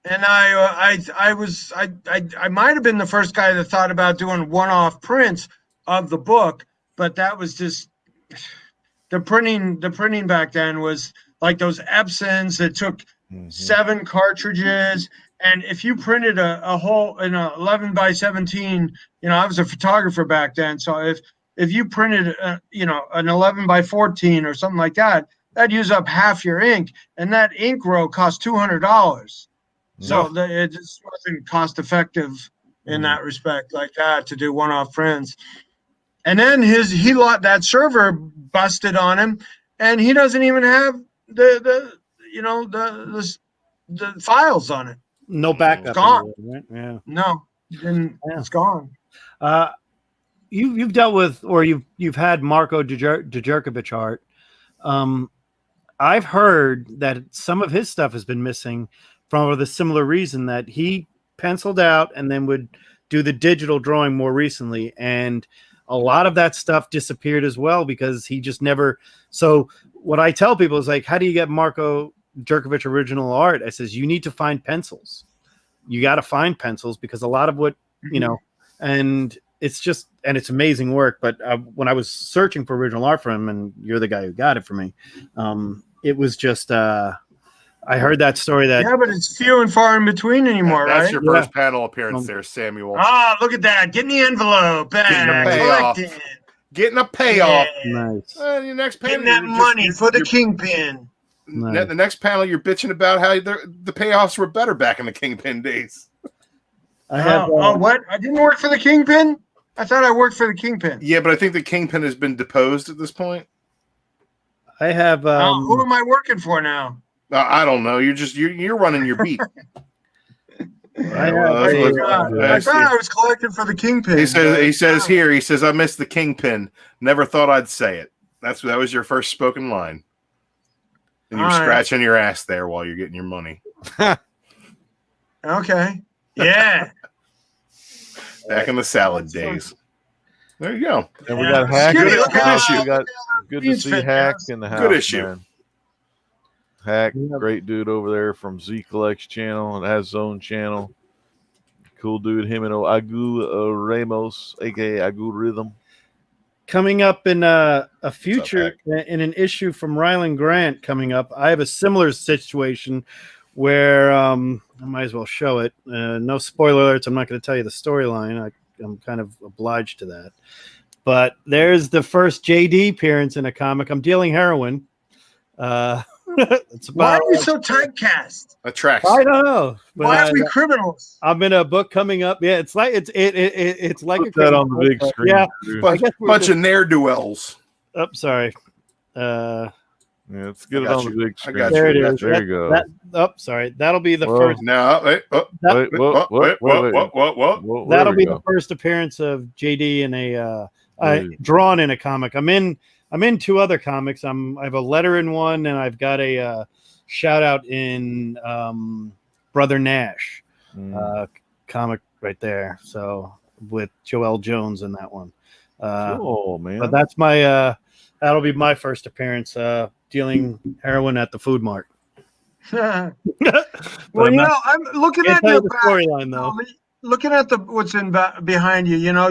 And I might have been the first guy that thought about doing one-off prints of the book, but that was just the printing back then was like those Epsons that took 7 cartridges, and if you printed a whole in a 11 by 17, I was a photographer back then, so if you printed an 11 by 14 or something like that, that'd use up half your ink, and that ink row cost $200. So it just wasn't cost effective in that respect, like that, to do one-off prints. And then that server busted on him, and he doesn't even have the files on it. No backup. It's gone. Right? Yeah. No, it's gone. You've dealt with, or you've had Marco Djurkovic art. I've heard that some of his stuff has been missing for the similar reason that he penciled out and then would do the digital drawing more recently, and a lot of that stuff disappeared as well because he just never. So what I tell people is like, how do you get Marco Djurkovic original art? I says you need to find pencils. You got to find pencils because a lot of what and it's amazing work. But when I was searching for original art for him, and you're the guy who got it for me, it was just. I heard that story that but it's few and far in between anymore, That's right? your first panel appearance there, Samuel. Ah, look at that! Getting the envelope, Getting a payoff. collecting, Getting a payoff. nice. Your next panel, getting that money for the kingpin. Nice. The next panel, you're bitching about how the payoffs were better back in the Kingpin days. I have. What? I didn't work for the kingpin. I thought I worked for the kingpin. Yeah, but I think the Kingpin has been deposed at this point. I have. Who am I working for now? I don't know. You're running your beat. I I thought I was collecting for the kingpin. He says here. He says, "I missed the Kingpin. Never thought I'd say it." That was your first spoken line, and you're scratching your ass there while you're getting your money. Okay. Yeah. Back in the salad days. There you go. And we got Hack. Skinny, look Good at issue. how- We got good to Beans see fit, Hack yeah. in the house. Good issue. Man. Hack, Yeah. great dude over there from Z Collects channel. It has his own channel. Cool dude. Him and Agu Ramos, aka Agu Rhythm. Coming up in a Hack? future, in an issue from Ryland Grant coming up, I have a similar situation where I might as well show it. No spoiler alerts. I'm not going to tell you the storyline. I'm kind of obliged to that. But there's the first JD appearance in a comic. I'm dealing heroin. It's Why about. are we so typecast? That tracks. I don't know. But Why are we criminals? I'm in a book coming up. Yeah, it's like it's like Put that on the big book. screen. Yeah. dude. I guess we're Bunch just- of ne'er-do-wells. Oh, sorry. Yeah, let's get I it got on you. the big I screen. got There it you. is. There you go. That, oh, sorry. That'll be the Whoa. first. No, wait, Wait, whoa, what? Whoa, there That'll we be go. the first appearance of JD in a Dude. drawn in a comic. I'm in two other comics. I have a letter in one, and I've got a shout out in Brother Nash comic right there. So with Joel Jones in that one. Cool, man. But that's my that'll be my first appearance dealing heroin at the food mart. Well, But you I'm know, I'm looking can't at tell your you the back, storyline though. looking at what's behind you. You know,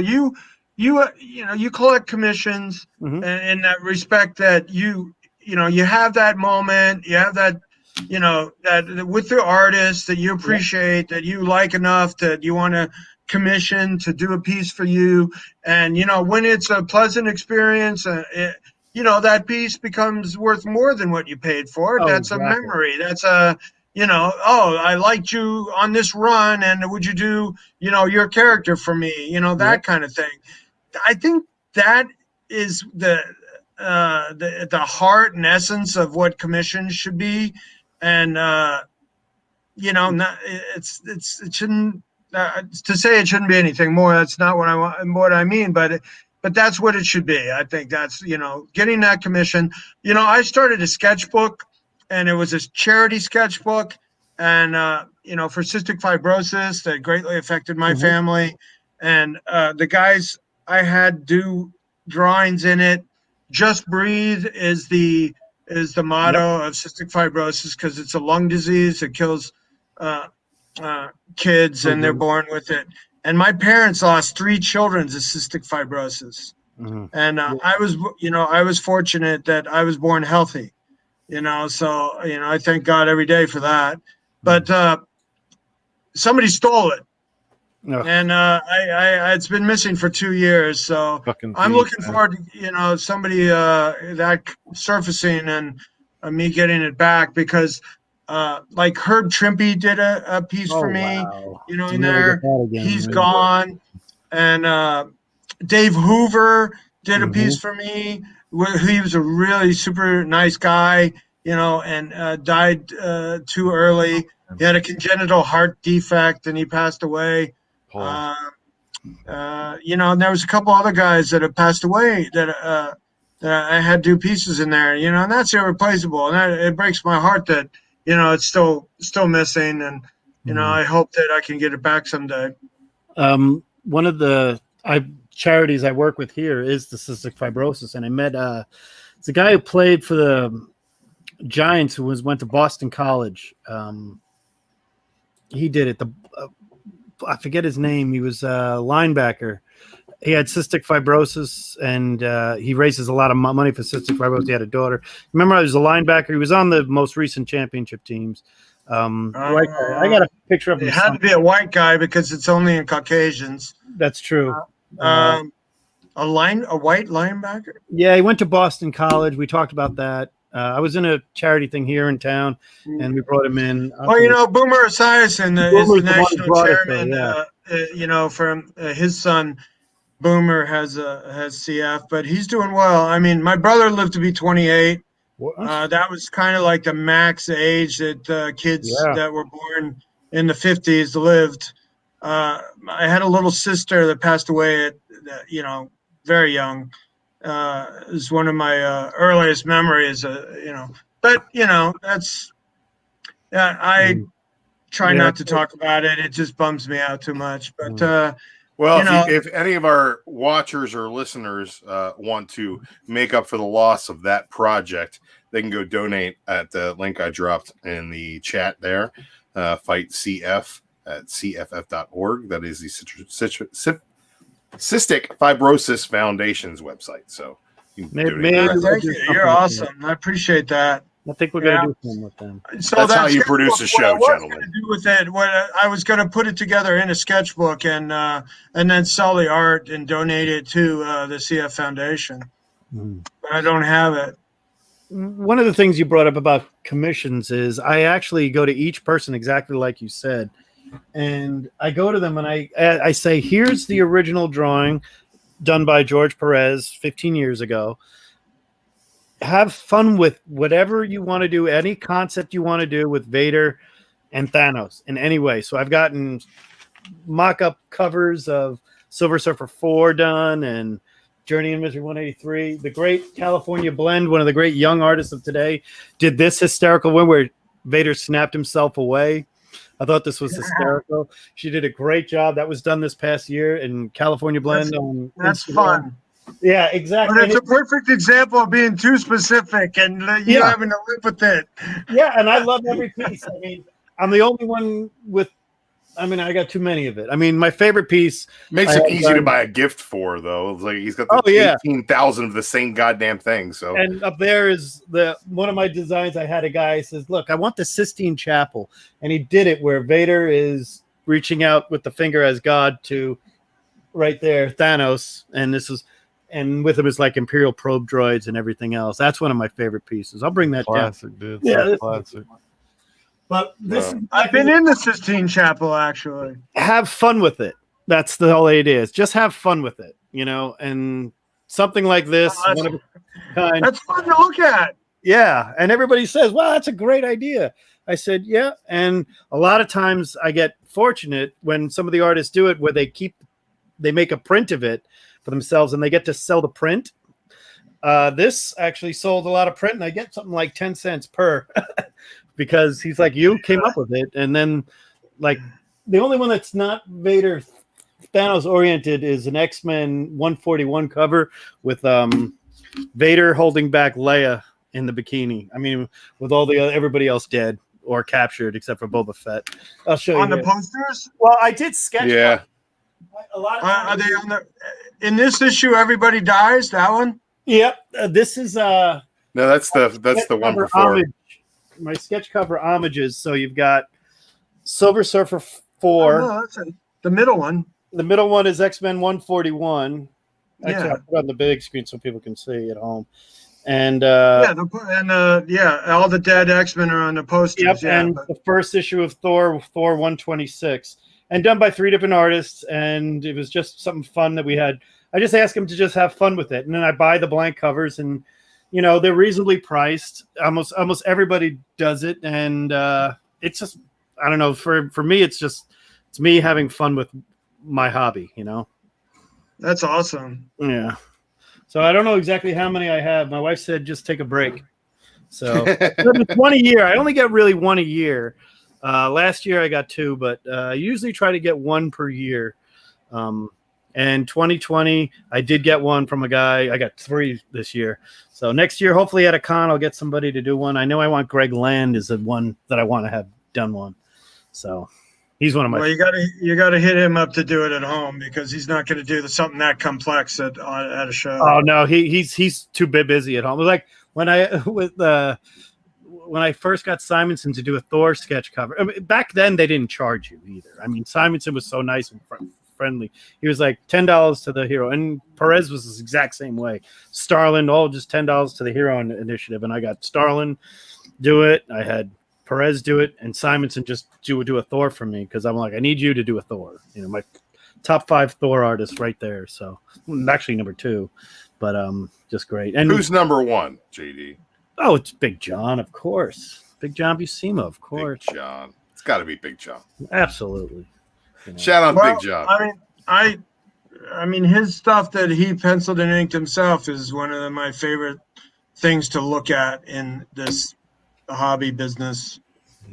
you collect commissions Mhm. in that respect that you have that moment, you have that that with the artist that you appreciate, that you like enough that you want to commission to do a piece for you, and when it's a pleasant experience, that piece becomes worth more than what you paid for it. Oh, That's exactly. a memory. That's a oh, I liked you on this run, and would you do your character for me, that kind of thing. I think that is the heart and essence of what commissions should be, and not it shouldn't to say it shouldn't be anything more. That's not what I mean, but that's what it should be. I think that's getting that commission. I started a sketchbook, and it was a charity sketchbook, and for cystic fibrosis that greatly affected my family, and the guys I had do drawings in it. Just breathe is the motto of cystic fibrosis, because it's a lung disease. It kills kids, and they're born with it. And my parents lost 3 children to cystic fibrosis. Mhm. And I was fortunate that I was born healthy, so I thank God every day for that. But somebody stole it, Ugh. and it's been missing for 2 years. So Fucking I'm thief, looking man. forward to somebody that surfacing and me getting it back, because like Herb Trimpe did a piece for me, Wow. in Never there. get that again, He's man. gone, and Dave Hoover did a Mhm. piece for me. He was a really super nice guy, and died too early. He had a congenital heart defect, and he passed away. Paul. And there was a couple other guys that have passed away that I had do pieces in there, and that's irreplaceable. And it breaks my heart that, it's still missing. And, I hope that I can get it back someday. One of the charities I work with here is the cystic fibrosis, and I met it's a guy who played for the Giants who went to Boston College. He did it. I forget his name. He was a linebacker. He had cystic fibrosis, and he raises a lot of money for cystic fibrosis. He had a daughter. Remember, I was a linebacker. He was on the most recent championship teams. Right there. I got a picture of him. It had to be a white guy because it's only in Caucasians. That's true. A white linebacker. Yeah, he went to Boston College. We talked about that. I was in a charity thing here in town, and we brought him in. Well, Boomer Esiason is Boomer's the the one who national brought us chairman. there, From his son, Boomer has CF, but he's doing well. I mean, my brother lived to be 28. That was kind of like the max age that kids that were born in the 50s lived. I had a little sister that passed away at, very young. Is one of my earliest memories. But that's I try not to talk about it. It just bums me out too much. But Well, You know- if any of our watchers or listeners want to make up for the loss of that project, they can go donate at the link I dropped in the chat there. Fight CF at cff.org. That is the Cystic Fibrosis Foundation's website. So you can donate Maybe Yeah, directly. thank you. You're awesome. I appreciate that. I think we're Yeah. gonna do something with them. So That's how you sketchbook, produce a what show, I was gentlemen. gonna do with it, I was going to put it together in a sketchbook and then sell the art and donate it to the CF Foundation. Mhm. But I don't have it. One of the things you brought up about commissions is I actually go to each person exactly like you said, and I go to them and I say, here's the original drawing done by George Perez 15 years ago. Have fun with whatever you want to do, any concept you want to do with Vader and Thanos in any way. So I've gotten mock-up covers of Silver Surfer 4 done and Journey in Misery 183. The great California Blend, one of the great young artists of today, did this hysterical one where Vader snapped himself away. I thought this was hysterical. She did a great job. That was done this past year in California Blend. That's Instagram. fun. Yeah, exactly. But it's a perfect example of being too specific and you Yeah. having to live with it. Yeah, and I love every piece. I mean, I'm the only one with. I mean, I got too many of it. I mean, my favorite piece Makes I it have easy to done- buy a gift for, though. It's like he's got Oh, yeah. 18,000 of the same goddamn thing. So And up there is one of my designs. I had a guy says, "Look, I want the Sistine Chapel," and he did it where Vader is reaching out with the finger as God to right there, Thanos, and with him is like Imperial probe droids and everything else. That's one of my favorite pieces. I'll bring that down. Classic, dude. Yeah, So this- classic. But this is I've been in the Sistine Chapel, actually. have fun with it. That's the whole idea. Is just have fun with it, and something like this, Oh, that's- one of a kind. That's fun to look at. Yeah, and everybody says, "Well, that's a great idea." I said, "Yeah," and a lot of times I get fortunate when some of the artists do it, where they make a print of it for themselves, and they get to sell the print. This actually sold a lot of print, and I get something like 10 cents per, because he's like, "You came up with it," and then like the only one that's not Vader Thanos oriented is an X-Men 141 cover with Vader holding back Leia in the bikini. I mean, with all the everybody else dead or captured except for Boba Fett. I'll show On you. the here. posters? Well, I did sketch. yeah, A lot of Are they on the? In this issue, everybody dies. That one. Yep. This is no, that's the one cover before. homage. My sketch cover homages. So you've got Silver Surfer Oh, 4. no, that's it. The middle one. The middle one is X-Men 141. Actually, Yeah. I'll put it on the big screen so people can see at home. And All the dead X-Men are on the posters. yep, yeah, and but- the first issue of Thor 126, and done by 3 different artists, and it was just something fun that we had. I just asked them to just have fun with it, and then I buy the blank covers, and they're reasonably priced. Almost everybody does it, and it's just, I don't know, for me it's me having fun with my hobby, That's awesome. Yeah. So I don't know exactly how many I have. My wife said just take a break. So it's one a year. I only get really one a year. Last year I got 2, but I usually try to get 1 per year. And 2020, I did get 1 from a guy. I got 3 this year. So next year, hopefully at a con, I'll get somebody to do 1. I know I want Greg Land is the one that I want to have done 1. So he's one of my. Well, you gotta hit him up to do it at home because he's not going to do something that complex at a show. Oh no, he's too busy at home. Like when I first got Simonson to do a Thor sketch cover. I mean, back then they didn't charge you either. I mean, Simonson was so nice and friendly. He was like $10 to the hero, and Perez was the exact same way. Starlin, all just $10 to the hero initiative, and I got Starlin do it. I had Perez do it, and Simonson just do a Thor for me because I'm like, I need you to do a Thor. My top 5 Thor artists right there. So actually number 2, but just great. And Who's number 1, JD? oh, it's Big John, of course. Big John Buscema, of course. Big John. It's got to be Big John. Absolutely. Shout out Well, Big John. I mean, his stuff that he penciled and inked himself is one of my favorite things to look at in this hobby business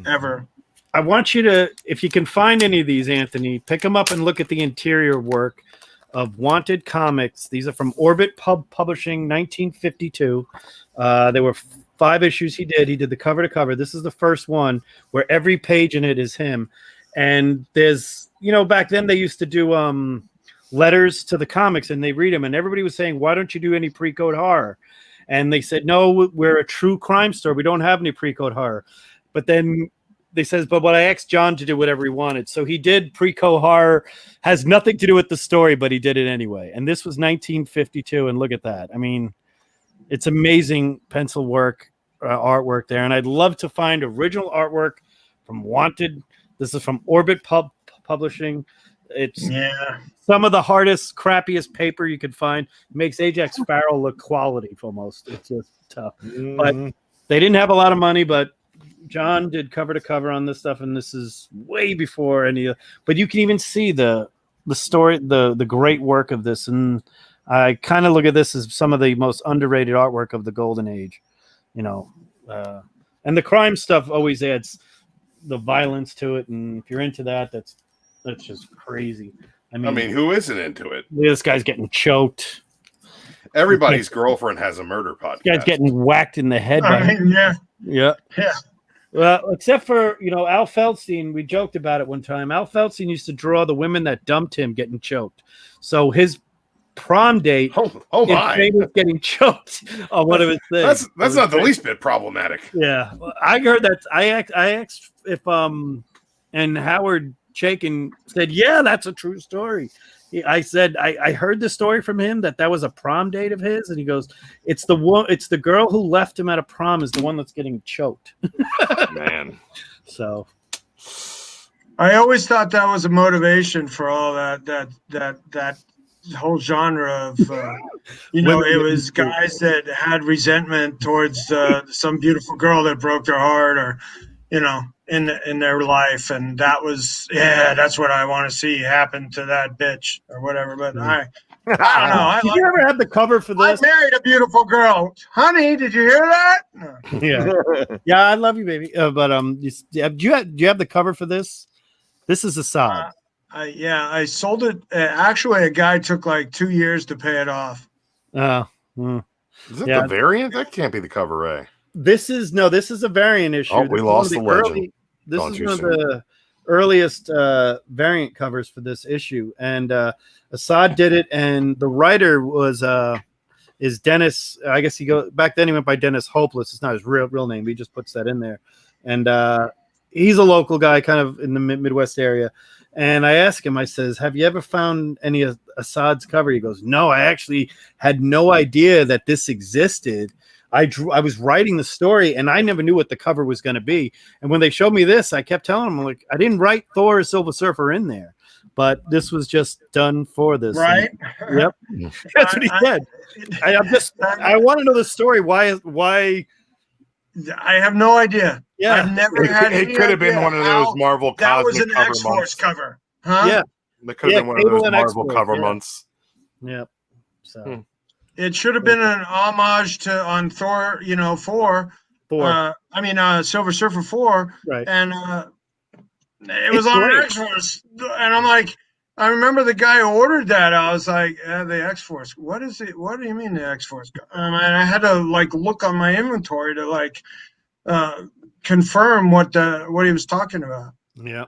ever. I want you to, if you can find any of these, Anthony, pick them up and look at the interior work of Wanted Comics. These are from Orbit Publishing, 1952. There were 5 issues he did. He did the cover to cover. This is the first one where every page in it is him. And there's, back then they used to do letters to the comics and they read them. And everybody was saying, why don't you do any pre-code horror? And they said, no, we're a true crime store. We don't have any pre-code horror. But then they says, but I asked John to do whatever he wanted. So he did pre-code horror, has nothing to do with the story, but he did it anyway. And this was 1952. And look at that. I mean, it's amazing pencil work, artwork there. And I'd love to find original artwork from Wanted. This is from Orbit Publishing. It's some of the hardest, crappiest paper you could find. It makes Ajax Farrell look quality almost. It's just tough. But they didn't have a lot of money, but John did cover to cover on this stuff, and this is way before any. But you can even see the story, the great work of this, and I kind of look at this as some of the most underrated artwork of the Golden Age, and the crime stuff always adds the violence to it, and if you're into that, that's just crazy. I mean, who isn't into it? This guy's getting choked. Everybody's girlfriend has a murder podcast. This guy's getting whacked in the head. Yeah. Well, except for, Al Feldstein, we joked about it one time. Al Feldstein used to draw the women that dumped him getting choked. So his prom date is getting choked on one of his things. That's not the least bit problematic. Yeah. Well, I heard that. I asked if and Howard Chaykin said, yeah, that's a true story. I said, I heard the story from him that was a prom date of his, and he goes, it's the girl who left him at a prom is the one that's getting choked. Man. So I always thought that was a motivation for all that whole genre of it was guys that had resentment towards some beautiful girl that broke their heart, or in their life, and that's what I want to see happen to that bitch or whatever. But I don't know. Did you ever have the cover for this? I married a beautiful girl, honey. Did you hear that? No. Yeah, I love you, baby. But do you have the cover for this? This is Assad. I sold it. Actually, a guy took like 2 years to pay it off. Oh, is it the variant? That can't be the cover, Ray. This is a variant issue. Oh, we lost the legend. This is one of the earliest variant covers for this issue, and Assad did it, and the writer is Dennis. I guess back then he went by Dennis Hopeless. It's not his real name. He just puts that in there, and he's a local guy, kind of in the Midwest area. And I asked him, I says, have you ever found any of Assad's cover? He goes, no, I actually had no idea that this existed. I was writing the story, and I never knew what the cover was going to be. And when they showed me this, I kept telling them, like, I didn't write Thor or Silver Surfer in there, but this was just done for this. Right? And, yep. That's what he said. I want to know the story. Why? I have no idea. Yeah. I've never had it could have been one of those Marvel that Cosmic was an cover X-Force months. cover. Huh? Yeah. That could have been one of Cable those and Marvel X-Force, cover yeah. months. Yep. So It should have been an homage on Thor, 4. Silver Surfer 4. Right. And it was on X-Force. And I'm like, I remember the guy who ordered that. I was like, the X-Force. What is it? What do you mean the X-Force? And I had to look on my inventory to confirm what he was talking about. Yeah.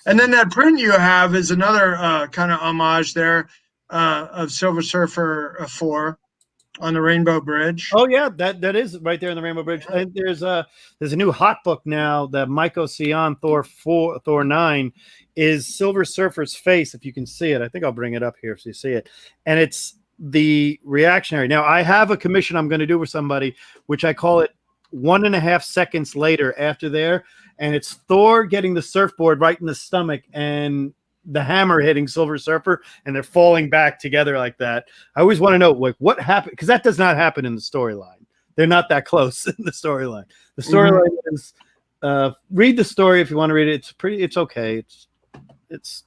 And then that print you have is another kind of homage there of Silver Surfer 4 on the Rainbow Bridge. Oh yeah, that is right there in the Rainbow Bridge. And there's a new hot book now that Michael Sion Thor 9 is Silver Surfer's face. If you can see it, I think I'll bring it up here so you see it. And it's the reactionary. Now I have a commission I'm going to do with somebody, which I call it 1.5 seconds later after there, and it's Thor getting the surfboard right in the stomach and the hammer hitting Silver Surfer, and they're falling back together like that. I always want to know what happened, because that does not happen in the storyline. They're not that close in the storyline. The storyline is read the story if you want to read it. It's okay. It's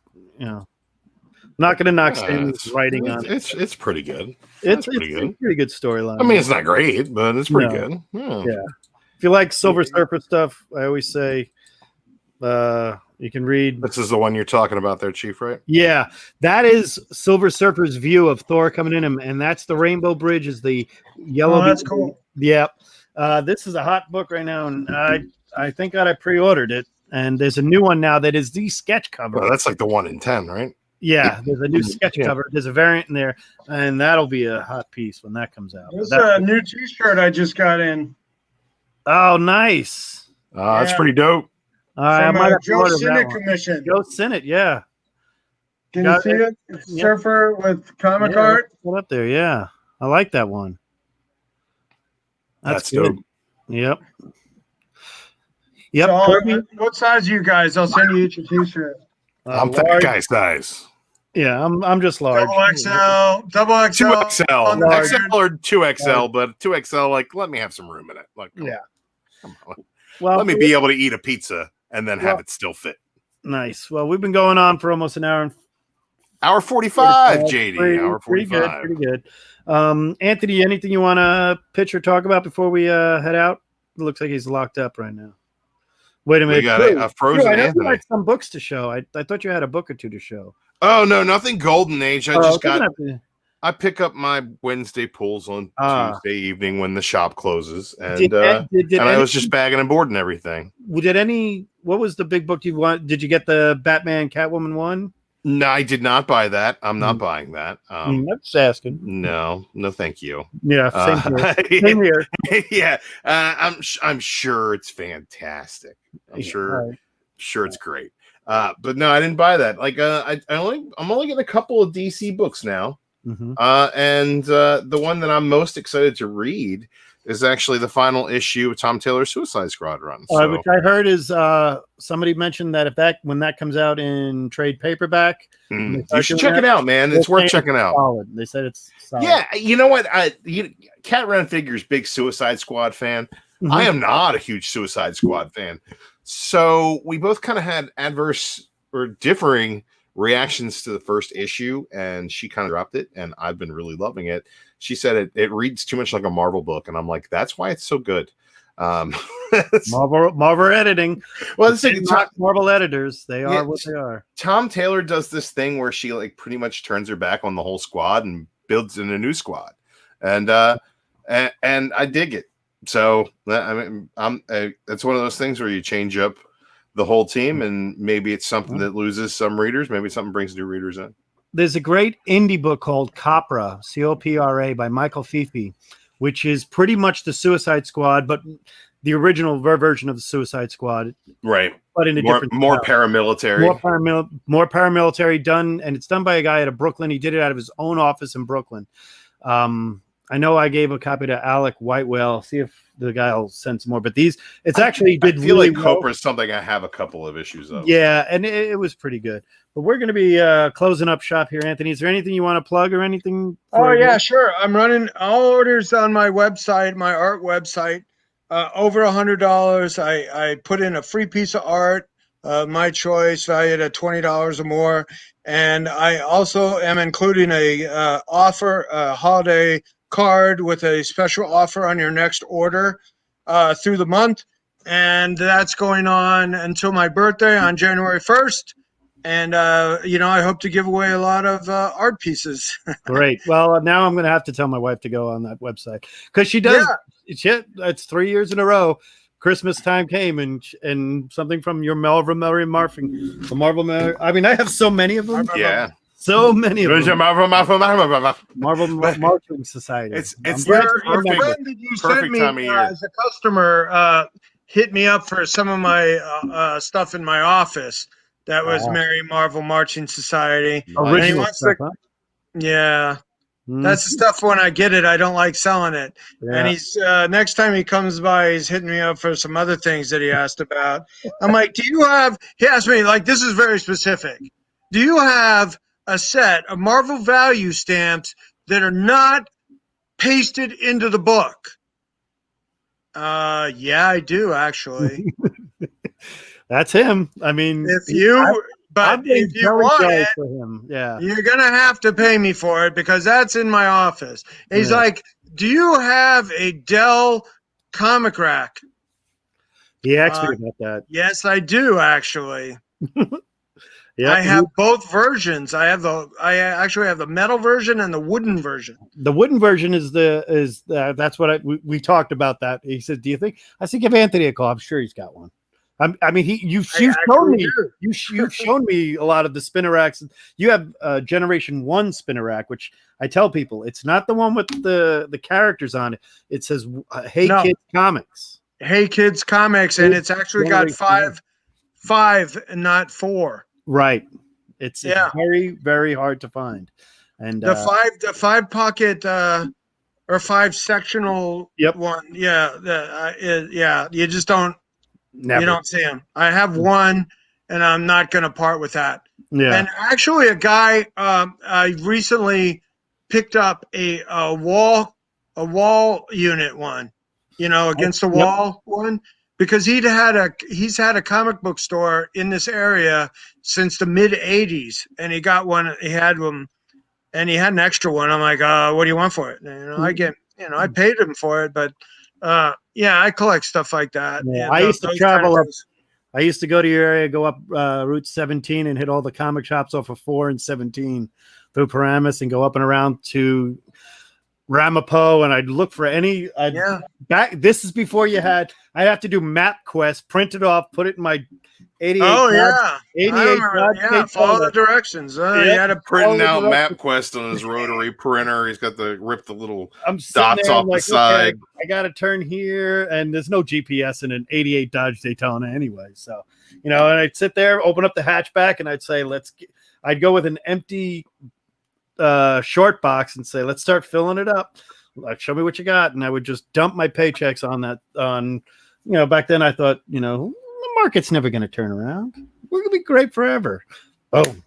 not going to knock Stanley's writing on it. It's pretty good. It's pretty good. A pretty good storyline. I mean, it's not great, but it's pretty good. Yeah. If you like Silver Surfer stuff, I always say, You can read. This is the one you're talking about there, Chief, right? Yeah, that is Silver Surfer's view of Thor coming in, and that's the Rainbow Bridge. Is the yellow? Oh, that's cool. Yep. This is a hot book right now, and I thank God I pre-ordered it. And there's a new one now that is the sketch cover. Well, that's like the 1 in 10, right? Yeah, there's a new sketch Yeah. cover. There's a variant in there, and that'll be a hot piece when that comes out. There's a new T-shirt I just got in. Oh, nice. That's Yeah. pretty dope. All right, I From might have to Joe order that Sinnott one. commission. Joe Sinnott, yeah. Can Got you see it? It's Yep. Surfer with comic Yeah, art. put up there, yeah. I like that one. That's good. dope. Yep. Yep. So, Kirby. what size are you guys? I'll send you each a T-shirt. I'm that large. guy size. Yeah, I'm just large. Double XL. 2XL. on the Large. XL record. or 2XL, but 2XL, like, let me have some room in it. Like, Yeah. come on. Well, Let me be able to eat a pizza and then have Well- it still fit. nice. Well, we've been going on for almost an hour and Hour 45, JD. Hour 45. Pretty good. Anthony, anything you want to pitch or talk about before we head out? It looks like he's locked up right now. Wait a We minute. got Drew, a frozen Drew, I know you Anthony. had some books to show. I thought you had a book or two to show. Oh, no, nothing Golden Age. I just got, to. I pick up my Wednesday pulls on Tuesday evening when the shop closes. And, Did and I any- was just bagging and boarding everything. What was the big book you want? Did you get the Batman Catwoman one? No, I did not buy that. I'm not buying that. I'm just asking. No, thank you. Yeah, same here. Same here. Yeah, I'm sure it's fantastic. I'm sure it's great. But no, I didn't buy that. Like, I'm only getting a couple of DC books now, Mhm. and the one that I'm most excited to read is actually the final issue of Tom Taylor's Suicide Squad run. So, Which I heard is somebody mentioned that when that comes out in trade paperback, you start should doing check it that, out, man. they're It's worth saying checking out. solid. They said it's solid. Yeah, you know what? Cat Ren Figures big Suicide Squad fan. Mhm. I am not a huge Suicide Squad fan. So we both kind of had adverse or differing reactions to the first issue, and she kind of dropped it, and I've been really loving it. She said it reads too much like a Marvel book, and I'm like, that's why it's so good. Marvel editing. Well, the thing, Marvel editors, they Yeah, are what they are. Tom Taylor does this thing where she like pretty much turns her back on the whole squad and builds in a new squad, and I dig it. So I mean, it's one of those things where you change up the whole team, and maybe it's something that loses some readers, maybe something brings new readers in. There's a great indie book called Copra, C-O-P-R-A, by Michael Fifi, which is pretty much the Suicide Squad, but the original version of the Suicide Squad, Right, but in a more different style. paramilitary. More paramilitary done, and it's done by a guy out of Brooklyn. He did it out of his own office in Brooklyn. I know I gave a copy to Alec Whitewell. See if the guy will send some more. But it's actually did I feel really like well. Copra is something I have a couple of issues of. Yeah, and it was pretty good. But we're going to be closing up shop here, Anthony. Is there anything you want to plug or anything? Oh yeah, sure. I'm running all orders on my website, my art website. Over $100. I put in a free piece of art, my choice, valued at $20 or more, and I also am including a holiday card with a special offer on your next order through the month, and that's going on until my birthday on January 1st. And I hope to give away a lot of art pieces. Great. Well, now I'm going to have to tell my wife to go on that website because she does. Yeah. It's 3 years in a row. Christmas time came and something from your Marvel Morphing, the Marvel. I mean, I have so many of them. Yeah. So many of them. Marvel Marketing Society. It's I'm the glad Your you remember. friend that you perfect sent me time of year. as a customer hit me up for some of my stuff in my office. That was Mary Marvel Marching Society. Original wants stuff, to- huh? Yeah, Mm, that's the stuff. When I get it, I don't like selling it. yeah. And he's next time he comes by, he's hitting me up for some other things that he asked about. I'm like, do you have? He asked me, like, this is very specific. Do you have a set of Marvel value stamps that are not pasted into the book? Yeah, I do actually. That's him. I mean, If you, but I'm getting if you jelly want jelly it, for him. Yeah. you're gonna have to pay me for it because that's in my office. And he's Yeah. like, do you have a Dell comic rack? He asked me about that. Yes, I do actually. Yeah, I have both versions. I actually have the metal version and the wooden version. the wooden version is that's what we talked about that. He said, "Do you think?" I said, "Give Anthony a call. I'm sure he's got one." I mean, you've shown me you've shown me a lot of the spinner racks. You have Generation 1 spinner rack, which I tell people it's not the one with the characters on it. It says "Hey Kids Comics." Hey Kids Comics, and it's actually got five and not 4. Right. It's very, very hard to find. And the five pocket or 5 sectional one. Yeah. You just don't never. You don't see them. I have one and I'm not going to part with that. Yeah. And actually a guy I recently picked up a wall unit one, against the wall one. Because he's had a comic book store in this area since the mid '80s, and he got one. He had one, and he had an extra one. I'm like, what do you want for it? And, I paid him for it, but I collect stuff like that. Yeah, I used to travel up. I used to go to your area, go up Route 17, and hit all the comic shops off of 4 and 17 through Paramus, and go up and around to Ramapo, and I'd look for any back. This is before you had. I'd have to do MapQuest, print it off, put it in my 88. Oh yeah, 88. Follow the directions. You had to printing out MapQuest on his rotary printer. He's got rip the little dots off the side. Okay, I got to turn here, and there's no GPS in an 88 Dodge Daytona anyway. So and I'd sit there, open up the hatchback, and I'd say, I'd go with an empty short box and say, let's start filling it up. Like, show me what you got. And I would just dump my paychecks on that. Back then I thought, the market's never going to turn around. We're going to be great forever. Boom.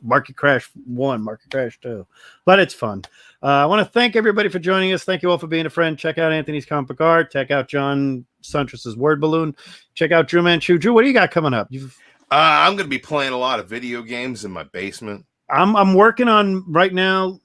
Market crash 1, market crash 2. But it's fun. I want to thank everybody for joining us. Thank you all for being a friend. Check out Anthony's Comic Book Art. Check out John Suntress's Word Balloon. Check out Drew Manchu. Drew, what do you got coming up? I'm going to be playing a lot of video games in my basement. I'm working on right now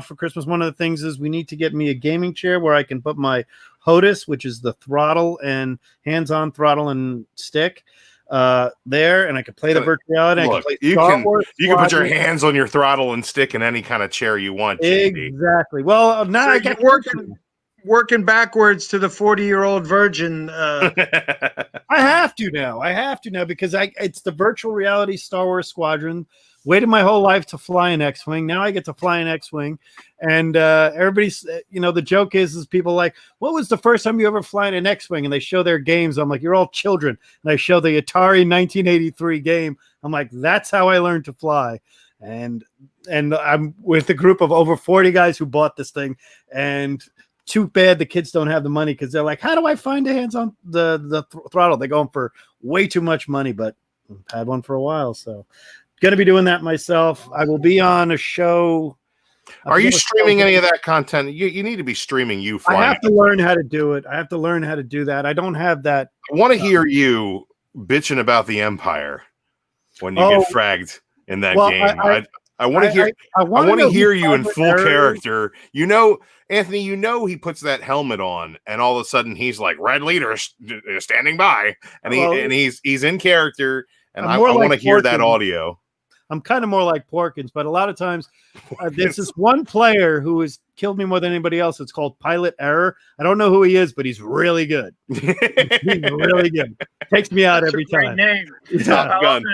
for Christmas. One of the things is we need to get me a gaming chair where I can put my HOTAS, which is the throttle and hands-on throttle and stick there, and I can play the virtual reality. Look, you can put your hands on your throttle and stick in any kind of chair you want. JD. Exactly. Well, now so I get working backwards to the 40-year-old virgin. I have to now because it's the virtual reality Star Wars Squadron. Waited my whole life to fly an X-Wing. Now I get to fly an X-Wing. And everybody's, the joke is people like, what was the first time you ever flying an X-Wing? And they show their games. I'm like, you're all children. And I show the Atari 1983 game. I'm like, that's how I learned to fly. And I'm with a group of over 40 guys who bought this thing. And too bad the kids don't have the money because they're like, how do I find a hands on the throttle? They're going for way too much money, but I've had one for a while. So going to be doing that myself. I will be on a show. Are you streaming any of that content? You need to be streaming you flying. I have to learn how to do it. I have to learn how to do that. I don't have that. I want to hear you bitching about the Empire when you get fragged in that game. I want to hear. I want to hear you in full character. Anthony. He puts that helmet on, and all of a sudden he's like, "Red Leader standing by," and he's in character. And I want to hear that audio. I'm kind of more like Porkins, but a lot of times there's this one player who has killed me more than anybody else. It's called Pilot Error. I don't know who he is, but he's really good. He's really good. Takes me out every time. Name. Top Gun.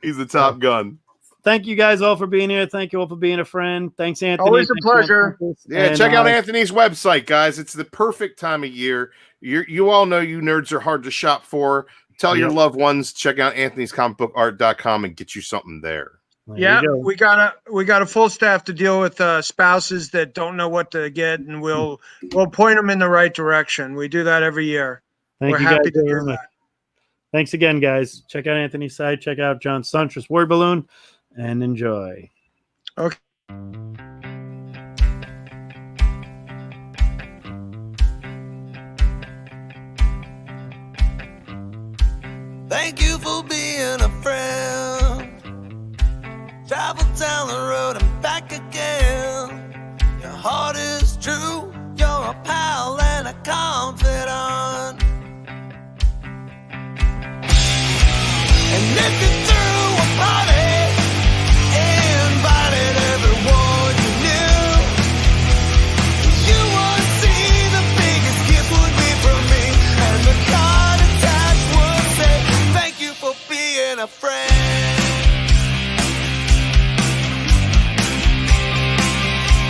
He's the Top Gun. Thank you guys all for being here. Thank you all for being a friend. Thanks, Anthony. Always a pleasure. Yeah, check out Anthony's website, guys. It's the perfect time of year. You all know you nerds are hard to shop for. Tell your loved ones, check out anthonyscomicbookart.com and get you something there. Yeah, we got a full staff to deal with spouses that don't know what to get, and we'll point them in the right direction. We do that every year. We're happy to do that. Thanks again, guys. Check out Anthony's site. Check out John Suntress Word Balloon, and enjoy. Okay. Thank you for being a friend. Travel down the road and back again. Your heart is true. You're a pal and a confidant. And if you